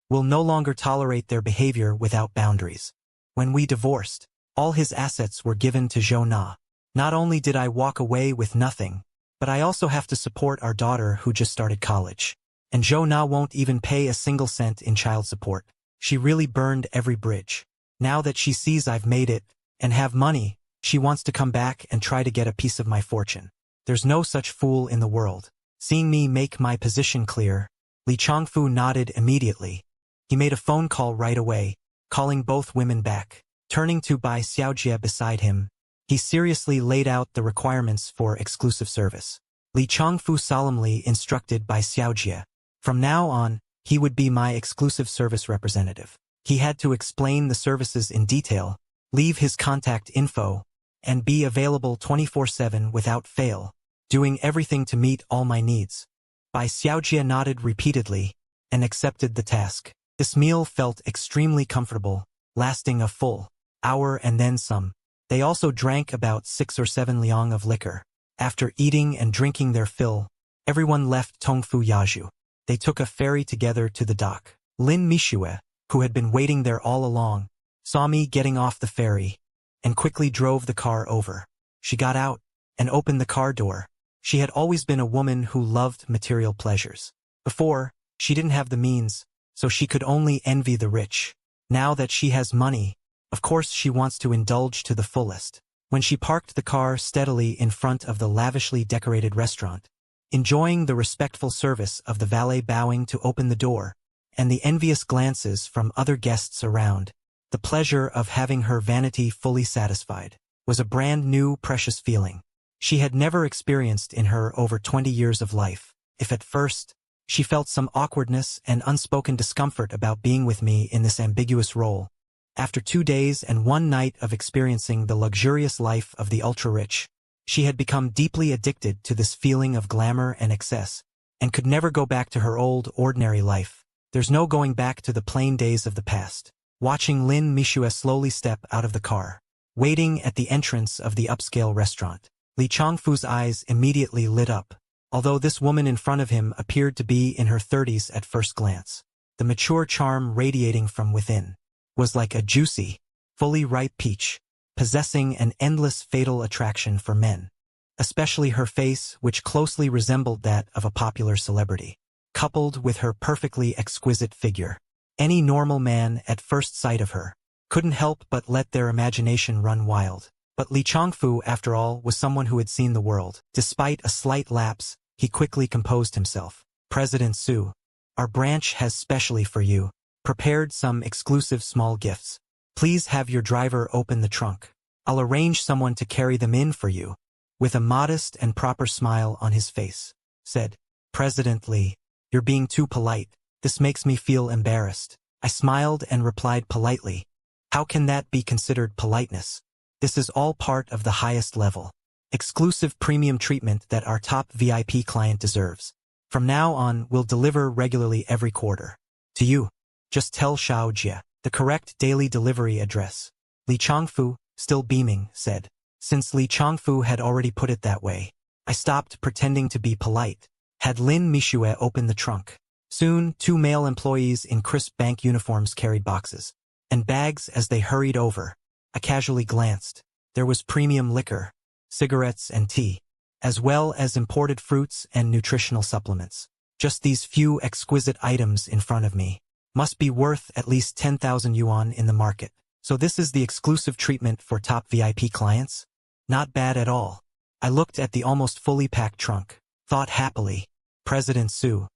will no longer tolerate their behavior without boundaries. When we divorced, all his assets were given to Zhou Na. Not only did I walk away with nothing, but I also have to support our daughter who just started college. And Zhou Na won't even pay a single cent in child support. She really burned every bridge. Now that she sees I've made it, and have money, she wants to come back and try to get a piece of my fortune. There's no such fool in the world. Seeing me make my position clear, Li Changfu nodded immediately. He made a phone call right away, calling both women back. Turning to Bai Xiaojie beside him, he seriously laid out the requirements for exclusive service. Li Changfu solemnly instructed Bai Xiaojie, from now on, He would be my exclusive service representative. He had to explain the services in detail, leave his contact info, and be available 24/7 without fail, doing everything to meet all my needs. Bai Xiaojie nodded repeatedly and accepted the task. This meal felt extremely comfortable, lasting a full hour and then some. They also drank about 6 or 7 liang of liquor. After eating and drinking their fill, everyone left Tongfu Yaju. They took a ferry together to the dock. Lin Mishue, who had been waiting there all along, saw me getting off the ferry and quickly drove the car over. She got out and opened the car door. She had always been a woman who loved material pleasures. Before, she didn't have the means, so she could only envy the rich. Now that she has money, of course she wants to indulge to the fullest. When she parked the car steadily in front of the lavishly decorated restaurant, enjoying the respectful service of the valet bowing to open the door, and the envious glances from other guests around, the pleasure of having her vanity fully satisfied was a brand new, precious feeling she had never experienced in her over 20 years of life. If at first, she felt some awkwardness and unspoken discomfort about being with me in this ambiguous role, after 2 days and 1 night of experiencing the luxurious life of the ultra-rich, she had become deeply addicted to this feeling of glamour and excess, and could never go back to her old, ordinary life. There's no going back to the plain days of the past. Watching Lin Mishue slowly step out of the car, waiting at the entrance of the upscale restaurant, Li Changfu's eyes immediately lit up. Although this woman in front of him appeared to be in her 30s at first glance, the mature charm radiating from within was like a juicy, fully ripe peach, possessing an endless fatal attraction for men, especially her face, which closely resembled that of a popular celebrity, coupled with her perfectly exquisite figure. Any normal man at first sight of her couldn't help but let their imagination run wild. But Li Changfu, after all, was someone who had seen the world. Despite a slight lapse, he quickly composed himself. President Su, our branch has specially for you prepared some exclusive small gifts. Please have your driver open the trunk. I'll arrange someone to carry them in for you. With a modest and proper smile on his face, said President Li, you're being too polite. This makes me feel embarrassed. I smiled and replied politely. How can that be considered politeness? This is all part of the highest level, exclusive premium treatment that our top VIP client deserves. From now on, we'll deliver regularly every quarter. To you, just tell Xiaojie the correct daily delivery address. Li Changfu, still beaming, said. Since Li Changfu had already put it that way, I stopped pretending to be polite. Had Lin Mishue opened the trunk. Soon, 2 male employees in crisp bank uniforms carried boxes and bags as they hurried over. I casually glanced. There was premium liquor, cigarettes and tea, as well as imported fruits and nutritional supplements. Just these few exquisite items in front of me must be worth at least 10,000 yuan in the market. So this is the exclusive treatment for top VIP clients? Not bad at all. I looked at the almost fully packed trunk, thought happily, President Su,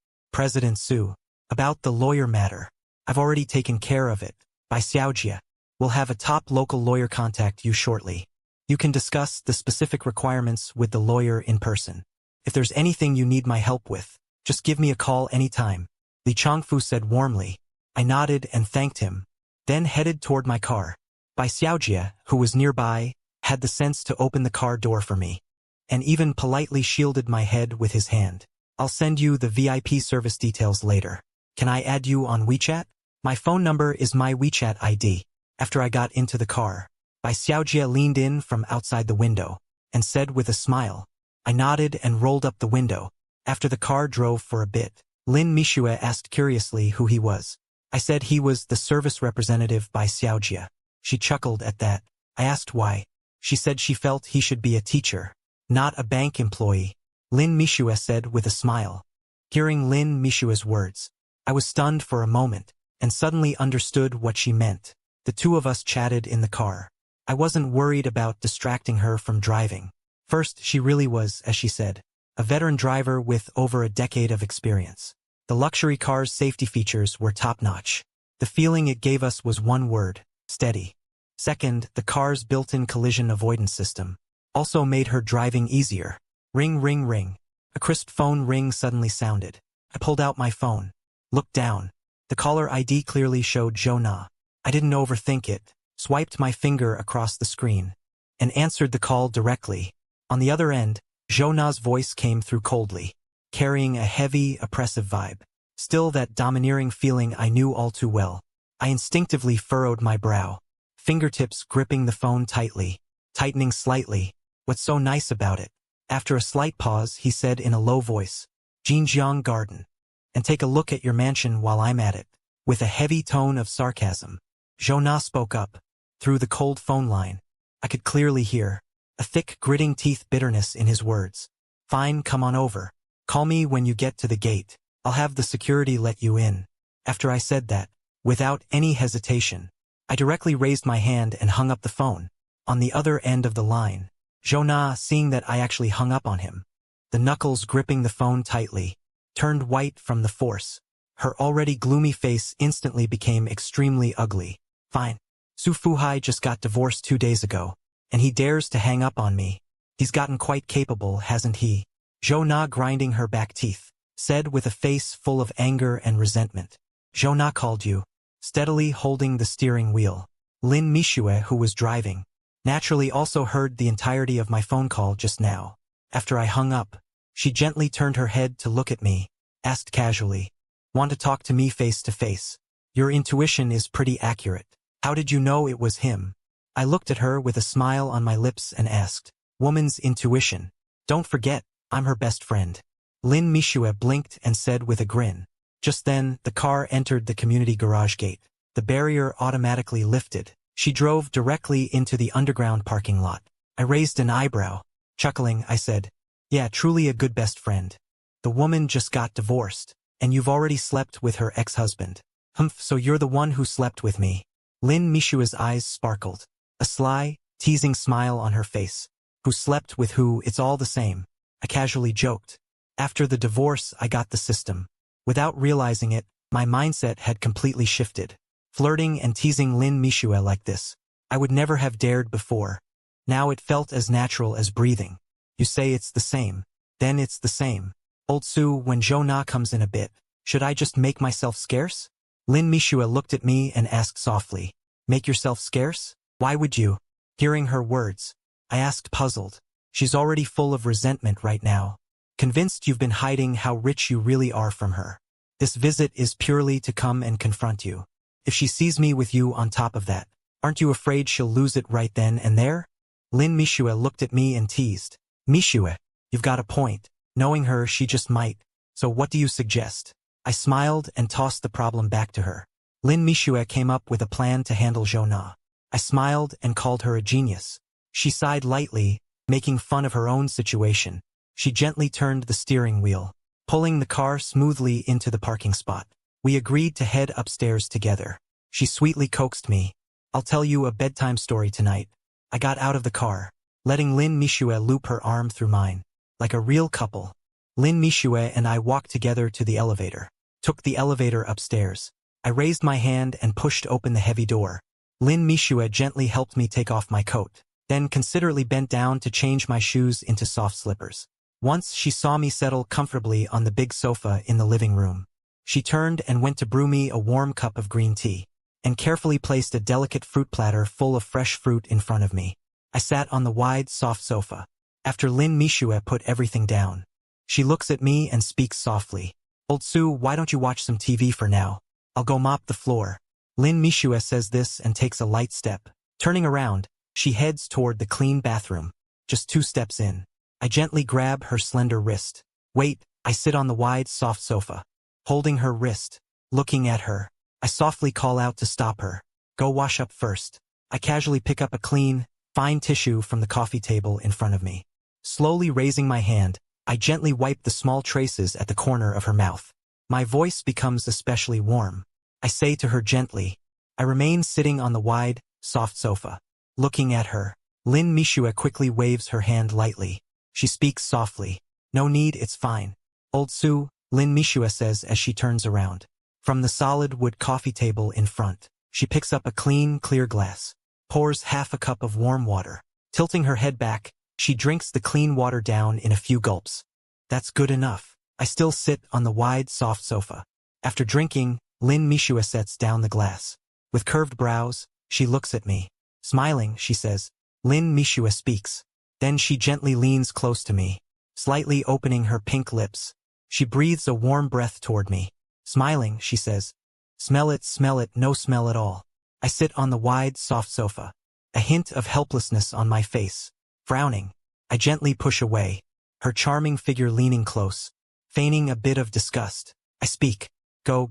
about the lawyer matter. I've already taken care of it. By Xiaojie, we'll have a top local lawyer contact you shortly. You can discuss the specific requirements with the lawyer in person. If there's anything you need my help with, just give me a call anytime. Li Changfu said warmly. I nodded and thanked him, then headed toward my car. Bai Xiaojie, who was nearby, had the sense to open the car door for me, and even politely shielded my head with his hand. I'll send you the VIP service details later. Can I add you on WeChat? My phone number is my WeChat ID. After I got into the car, Bai Xiaojie leaned in from outside the window and said with a smile. I nodded and rolled up the window. After the car drove for a bit, Lin Mishue asked curiously who he was. I said he was the service representative Bai Xiaojie. She chuckled at that. I asked why. She said she felt he should be a teacher, not a bank employee. Lin Mishue said with a smile. Hearing Lin Mishue's words, I was stunned for a moment and suddenly understood what she meant. The two of us chatted in the car. I wasn't worried about distracting her from driving. First, she really was, as she said, a veteran driver with over a decade of experience. The luxury car's safety features were top-notch. The feeling it gave us was one word: steady. Second, the car's built-in collision avoidance system also made her driving easier. Ring, ring, ring. A crisp phone ring suddenly sounded. I pulled out my phone. Looked down. The caller ID clearly showed Jonah. I didn't overthink it, swiped my finger across the screen, and answered the call directly. On the other end, Jonah's voice came through coldly, carrying a heavy, oppressive vibe. Still that domineering feeling I knew all too well. I instinctively furrowed my brow, fingertips gripping the phone tightly, tightening slightly. What's so nice about it? After a slight pause, he said in a low voice, Jinjiang Garden. And take a look at your mansion while I'm at it. With a heavy tone of sarcasm, Jonah spoke up. Through the cold phone line, I could clearly hear a thick, gritting teeth bitterness in his words. Fine, come on over. Call me when you get to the gate. I'll have the security let you in. After I said that, without any hesitation, I directly raised my hand and hung up the phone. On the other end of the line, Jonah, seeing that I actually hung up on him, the knuckles gripping the phone tightly, turned white from the force. Her already gloomy face instantly became extremely ugly. Fine. Su Fuhai just got divorced 2 days ago, and he dares to hang up on me. He's gotten quite capable, hasn't he? Jonah, grinding her back teeth, said with a face full of anger and resentment. Jonah called you, steadily holding the steering wheel. Lin Mishue, who was driving, naturally also heard the entirety of my phone call just now. After I hung up, she gently turned her head to look at me, asked casually, Want to talk to me face to face? Your intuition is pretty accurate. How did you know it was him? I looked at her with a smile on my lips and asked, Woman's intuition. Don't forget, I'm her best friend. Lin Mishue blinked and said with a grin. Just then, the car entered the community garage gate. The barrier automatically lifted. She drove directly into the underground parking lot. I raised an eyebrow. Chuckling, I said, Yeah, truly a good best friend. The woman just got divorced, and you've already slept with her ex-husband. Humph, so you're the one who slept with me. Lin Mishua's eyes sparkled. A sly, teasing smile on her face. Who slept with who, it's all the same. I casually joked. After the divorce, I got the system. Without realizing it, my mindset had completely shifted. Flirting and teasing Lin Mishue like this, I would never have dared before. Now it felt as natural as breathing. You say it's the same. Then it's the same. Old Su, when Jonah comes in a bit, should I just make myself scarce? Lin Mishue looked at me and asked softly, Make yourself scarce? Why would you? Hearing her words, I asked puzzled. She's already full of resentment right now. Convinced you've been hiding how rich you really are from her. This visit is purely to come and confront you. If she sees me with you on top of that, aren't you afraid she'll lose it right then and there? Lin Mishue looked at me and teased. Mishue, you've got a point. Knowing her, she just might. So what do you suggest? I smiled and tossed the problem back to her. Lin Mishue came up with a plan to handle Jonah. I smiled and called her a genius. She sighed lightly, making fun of her own situation. She gently turned the steering wheel, pulling the car smoothly into the parking spot. We agreed to head upstairs together. She sweetly coaxed me. I'll tell you a bedtime story tonight. I got out of the car, letting Lin Mishue loop her arm through mine. Like a real couple, Lin Mishue and I walked together to the elevator. Took the elevator upstairs. I raised my hand and pushed open the heavy door. Lin Mishue gently helped me take off my coat, then considerately bent down to change my shoes into soft slippers. Once she saw me settle comfortably on the big sofa in the living room, she turned and went to brew me a warm cup of green tea, and carefully placed a delicate fruit platter full of fresh fruit in front of me. I sat on the wide, soft sofa. After Lin Mishue put everything down, she looks at me and speaks softly. Old Su, why don't you watch some TV for now? I'll go mop the floor. Lin Mishue says this and takes a light step. Turning around, she heads toward the clean bathroom. Just 2 steps in, I gently grab her slender wrist. Wait, I sit on the wide, soft sofa, holding her wrist, looking at her. I softly call out to stop her. Go wash up first. I casually pick up a clean, fine tissue from the coffee table in front of me. Slowly raising my hand, I gently wipe the small traces at the corner of her mouth. My voice becomes especially warm. I say to her gently. I remain sitting on the wide, soft sofa, looking at her. Lin Mishue quickly waves her hand lightly. She speaks softly. No need, it's fine. Old Su, Lin Mishue says as she turns around. From the solid wood coffee table in front, she picks up a clean, clear glass, pours half a cup of warm water. Tilting her head back, she drinks the clean water down in a few gulps. That's good enough. I still sit on the wide, soft sofa. After drinking, Lin Mishua sets down the glass. With curved brows, she looks at me. Smiling, she says. Lin Mishua speaks. Then she gently leans close to me, slightly opening her pink lips. She breathes a warm breath toward me. Smiling, she says, smell it, no smell at all. I sit on the wide, soft sofa, a hint of helplessness on my face. Frowning, I gently push away, her charming figure leaning close, feigning a bit of disgust. I speak.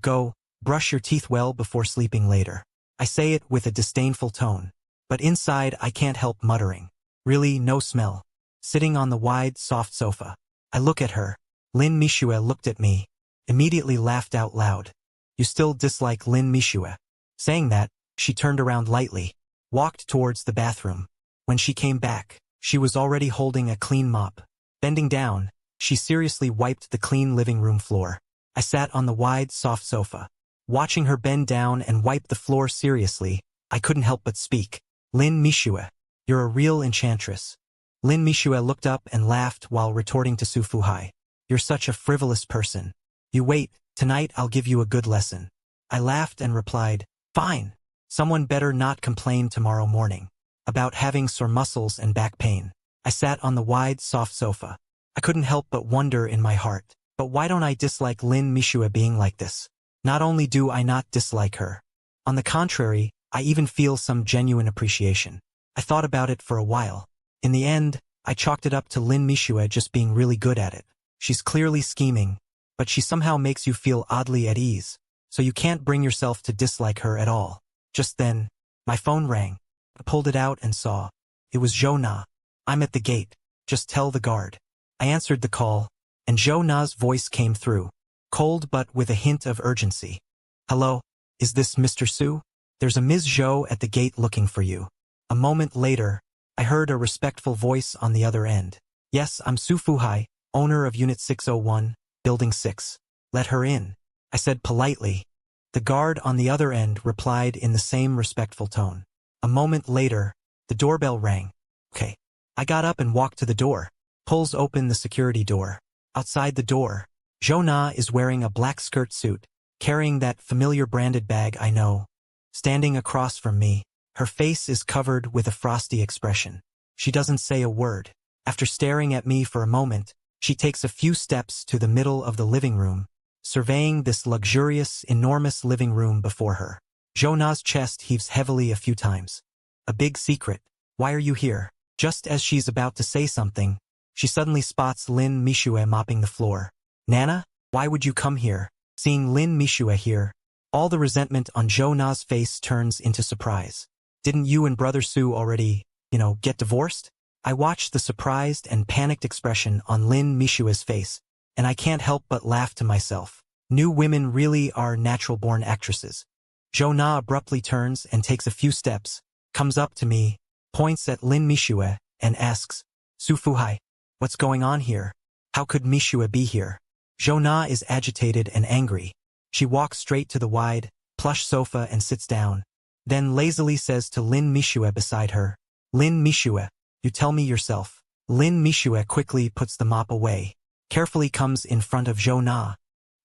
Go, brush your teeth well before sleeping later. I say it with a disdainful tone, but inside I can't help muttering. Really, no smell. Sitting on the wide, soft sofa, I look at her. Lin Mishua looked at me, immediately laughed out loud. You still dislike Lin Mishua? Saying that, she turned around lightly, walked towards the bathroom. When she came back, she was already holding a clean mop. Bending down, she seriously wiped the clean living room floor. I sat on the wide, soft sofa. Watching her bend down and wipe the floor seriously, I couldn't help but speak. Lin Mishua, you're a real enchantress. Lin Mishua looked up and laughed while retorting to Su Fuhai. You're such a frivolous person. You wait, tonight I'll give you a good lesson. I laughed and replied, fine. Someone better not complain tomorrow morning about having sore muscles and back pain. I sat on the wide, soft sofa. I couldn't help but wonder in my heart, but why don't I dislike Lin Mishua being like this? Not only do I not dislike her, on the contrary, I even feel some genuine appreciation. I thought about it for a while. In the end, I chalked it up to Lin Mishua just being really good at it. She's clearly scheming, but she somehow makes you feel oddly at ease, so you can't bring yourself to dislike her at all. Just then, my phone rang. I pulled it out and saw. It was Zhou Na. I'm at the gate. Just tell the guard. I answered the call, and Zhou Na's voice came through, cold but with a hint of urgency. Hello, is this Mr. Su? There's a Ms. Zhou at the gate looking for you. A moment later, I heard a respectful voice on the other end. Yes, I'm Su Fuhai, owner of Unit 601, Building 6. Let her in, I said politely. The guard on the other end replied in the same respectful tone. A moment later, the doorbell rang. Okay. I got up and walked to the door. Pulls open the security door. Outside the door, Zhou Na is wearing a black skirt suit, carrying that familiar branded bag I know. Standing across from me, her face is covered with a frosty expression. She doesn't say a word. After staring at me for a moment, she takes a few steps to the middle of the living room, surveying this luxurious, enormous living room before her. Zhou Na's chest heaves heavily a few times. A big secret. Why are you here? Just as she's about to say something, she suddenly spots Lin Mishua mopping the floor. Nana, why would you come here? Seeing Lin Mishua here, all the resentment on Zhou Na's face turns into surprise. Didn't you and Brother Su already, get divorced? I watched the surprised and panicked expression on Lin Mishua's face, and I can't help but laugh to myself. New women really are natural-born actresses. Zhou Na abruptly turns and takes a few steps, comes up to me, points at Lin Mishua, and asks, Su Fuhai, what's going on here? How could Mishua be here? Zhou Na is agitated and angry. She walks straight to the wide, plush sofa and sits down, then lazily says to Lin Mishua beside her, Lin Mishua, you tell me yourself. Lin Mishua quickly puts the mop away, carefully comes in front of Zhou Na,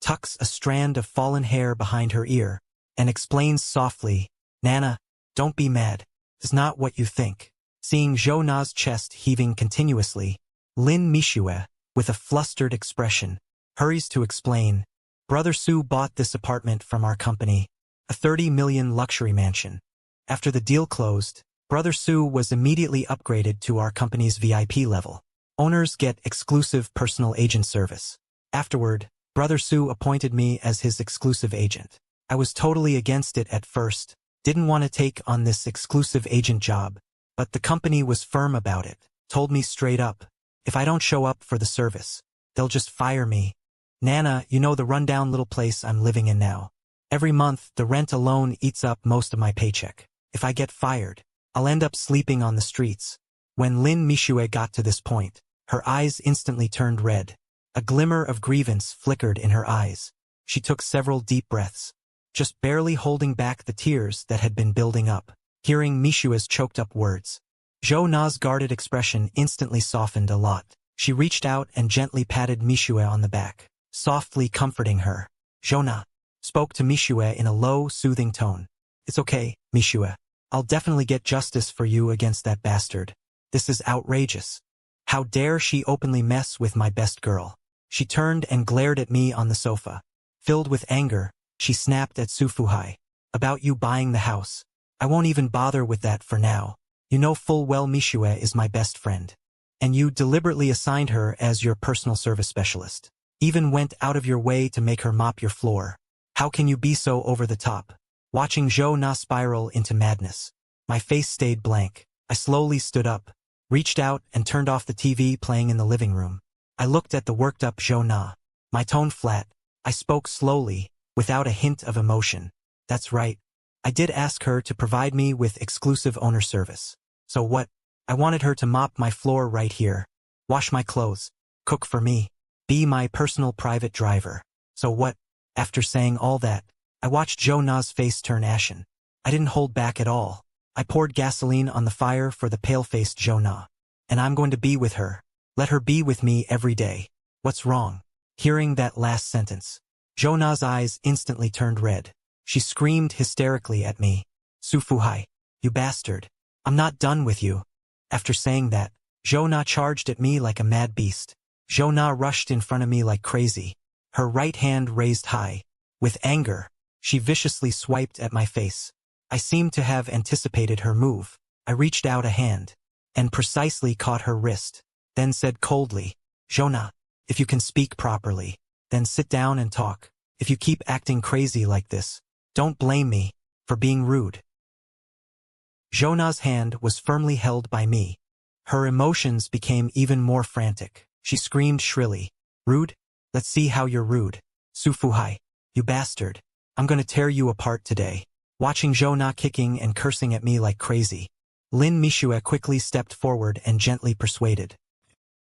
tucks a strand of fallen hair behind her ear, and explains softly, Nana, don't be mad. It's not what you think. Seeing Zhou Na's chest heaving continuously, Lin Mishua, with a flustered expression, hurries to explain, Brother Su bought this apartment from our company, a 30 million luxury mansion. After the deal closed, Brother Su was immediately upgraded to our company's VIP level. Owners get exclusive personal agent service. Afterward, Brother Su appointed me as his exclusive agent. I was totally against it at first, didn't want to take on this exclusive agent job, but the company was firm about it, told me straight up, if I don't show up for the service, they'll just fire me. Nana, you know the rundown little place I'm living in now. Every month, the rent alone eats up most of my paycheck. If I get fired, I'll end up sleeping on the streets. When Lin Mishua got to this point, her eyes instantly turned red. A glimmer of grievance flickered in her eyes. She took several deep breaths, just barely holding back the tears that had been building up. Hearing Mishua's choked-up words, Zhou Na's guarded expression instantly softened a lot. She reached out and gently patted Mishua on the back, softly comforting her. Zhou Na, spoke to Mishue in a low, soothing tone. It's okay, Mishue. I'll definitely get justice for you against that bastard. This is outrageous. How dare she openly mess with my best girl? She turned and glared at me on the sofa. Filled with anger, she snapped at Sufuhai. About you buying the house. I won't even bother with that for now. You know full well Mishue is my best friend. And you deliberately assigned her as your personal service specialist. Even went out of your way to make her mop your floor. How can you be so over the top? Watching Zhou Na spiral into madness. My face stayed blank. I slowly stood up, reached out and turned off the TV playing in the living room. I looked at the worked-up Zhou Na. My tone flat. I spoke slowly, without a hint of emotion. That's right. I did ask her to provide me with exclusive owner service. So what? I wanted her to mop my floor right here, wash my clothes, cook for me, be my personal private driver. So what? After saying all that, I watched Zhou Na's face turn ashen. I didn't hold back at all. I poured gasoline on the fire for the pale-faced Zhou Na. And I'm going to be with her. Let her be with me every day. What's wrong? Hearing that last sentence, Zhou Na's eyes instantly turned red. She screamed hysterically at me. Sufuhai, you bastard. I'm not done with you. After saying that, Zhou Na charged at me like a mad beast. Zhou Na rushed in front of me like crazy, her right hand raised high. With anger, she viciously swiped at my face. I seemed to have anticipated her move. I reached out a hand and precisely caught her wrist, then said coldly, Zhou Na, if you can speak properly, then sit down and talk. If you keep acting crazy like this, don't blame me for being rude. Zhou Na's hand was firmly held by me. Her emotions became even more frantic. She screamed shrilly, Rude? Let's see how you're rude. Sufuhai, you bastard. I'm gonna tear you apart today. Watching Zhou Na kicking and cursing at me like crazy, Lin Mishue quickly stepped forward and gently persuaded.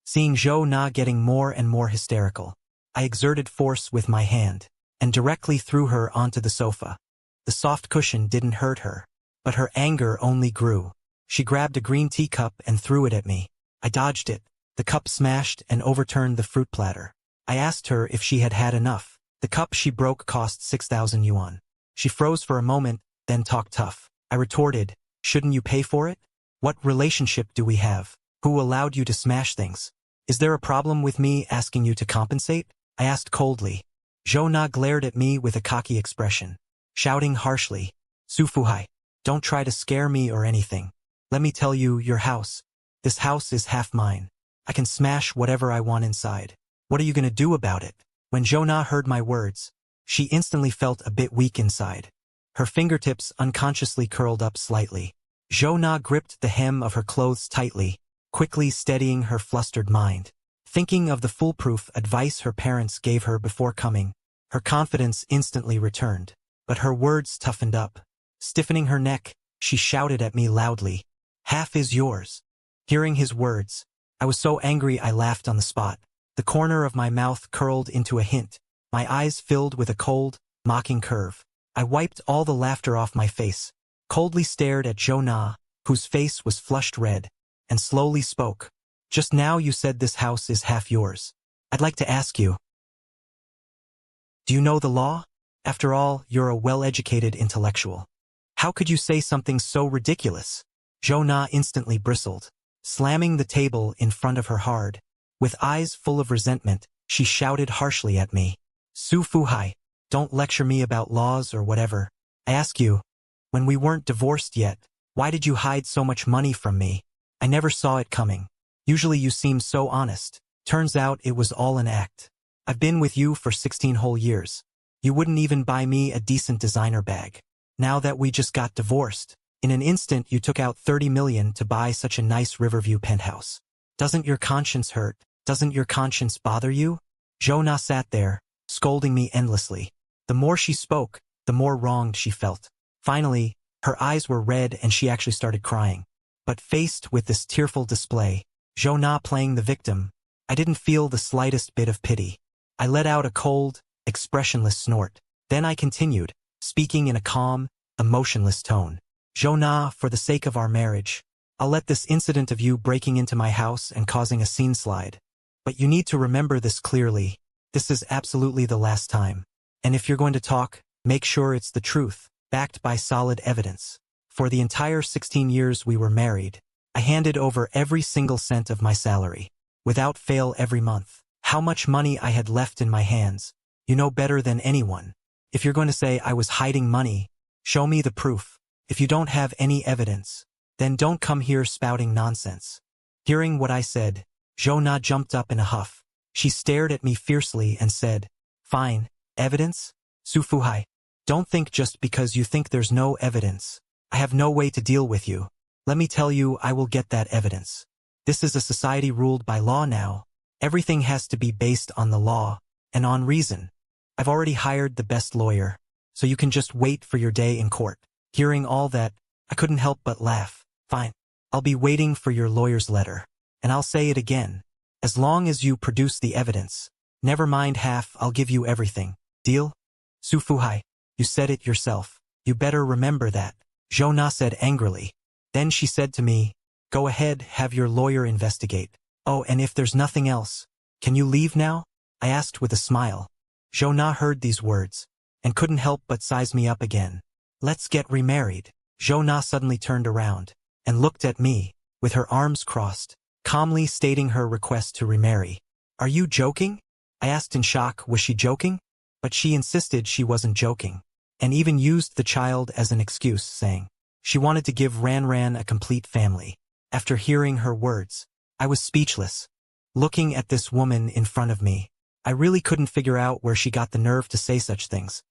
Seeing Zhou Na getting more and more hysterical, I exerted force with my hand and directly threw her onto the sofa. The soft cushion didn't hurt her, but her anger only grew. She grabbed a green teacup and threw it at me. I dodged it. The cup smashed and overturned the fruit platter. I asked her if she had had enough. The cup she broke cost 6,000 yuan. She froze for a moment, then talked tough. I retorted, shouldn't you pay for it? What relationship do we have? Who allowed you to smash things? Is there a problem with me asking you to compensate? I asked coldly. Zhou Na glared at me with a cocky expression, shouting harshly, Sufuhai, don't try to scare me or anything. Let me tell you, your house. This house is half mine. I can smash whatever I want inside. What are you gonna do about it? When Zhou Na heard my words, she instantly felt a bit weak inside. Her fingertips unconsciously curled up slightly. Zhou Na gripped the hem of her clothes tightly, quickly steadying her flustered mind. Thinking of the foolproof advice her parents gave her before coming, her confidence instantly returned. But her words toughened up. Stiffening her neck, she shouted at me loudly, Half is yours. Hearing his words, I was so angry I laughed on the spot. The corner of my mouth curled into a hint, my eyes filled with a cold, mocking curve. I wiped all the laughter off my face, coldly stared at Zhou Na, whose face was flushed red, and slowly spoke. Just now you said this house is half yours. I'd like to ask you, do you know the law? After all, you're a well-educated intellectual. How could you say something so ridiculous? Zhou Na instantly bristled, slamming the table in front of her hard. With eyes full of resentment, she shouted harshly at me. Sufuhai, don't lecture me about laws or whatever. I ask you, when we weren't divorced yet, why did you hide so much money from me? I never saw it coming. Usually you seem so honest. Turns out it was all an act. I've been with you for 16 whole years. You wouldn't even buy me a decent designer bag. Now that we just got divorced, in an instant you took out 30 million to buy such a nice Riverview penthouse. Doesn't your conscience hurt? Doesn't your conscience bother you? Zhou Na sat there, scolding me endlessly. The more she spoke, the more wronged she felt. Finally, her eyes were red and she actually started crying. But faced with this tearful display, Zhou Na playing the victim, I didn't feel the slightest bit of pity. I let out a cold, expressionless snort. Then I continued, speaking in a calm, emotionless tone. Zhou Na, for the sake of our marriage, I'll let this incident of you breaking into my house and causing a scene slide. But you need to remember this clearly. This is absolutely the last time. And if you're going to talk, Make sure it's the truth, backed by solid evidence. For the entire 16 years we were married, I handed over every single cent of my salary, without fail every month. How much money I had left in my hands, you know better than anyone. If you're going to say I was hiding money, show me the proof. If you don't have any evidence, then don't come here spouting nonsense. Hearing what I said, Jo-na jumped up in a huff. She stared at me fiercely and said, "Fine, evidence? Sufuhai. Don't think just because you think there's no evidence, I have no way to deal with you. Let me tell you, I will get that evidence. This is a society ruled by law now. Everything has to be based on the law, and on reason. I've already hired the best lawyer, so you can just wait for your day in court." Hearing all that, I couldn't help but laugh. "Fine. I'll be waiting for your lawyer's letter. And I'll say it again. As long as you produce the evidence, never mind half, I'll give you everything. Deal?" "Sufuhai, you said it yourself. You better remember that," Jo-na said angrily. Then she said to me, "Go ahead, have your lawyer investigate. Oh, and if there's nothing else, can you leave now?" I asked with a smile. Jo-na heard these words, and couldn't help but size me up again. "Let's get remarried." Jo-na suddenly turned around, and looked at me, with her arms crossed, calmly stating her request to remarry. "Are you joking?" I asked in shock. Was she joking? But she insisted she wasn't joking, and even used the child as an excuse, saying she wanted to give Ran a complete family. After hearing her words, I was speechless. Looking at this woman in front of me, I really couldn't figure out where she got the nerve to say such things.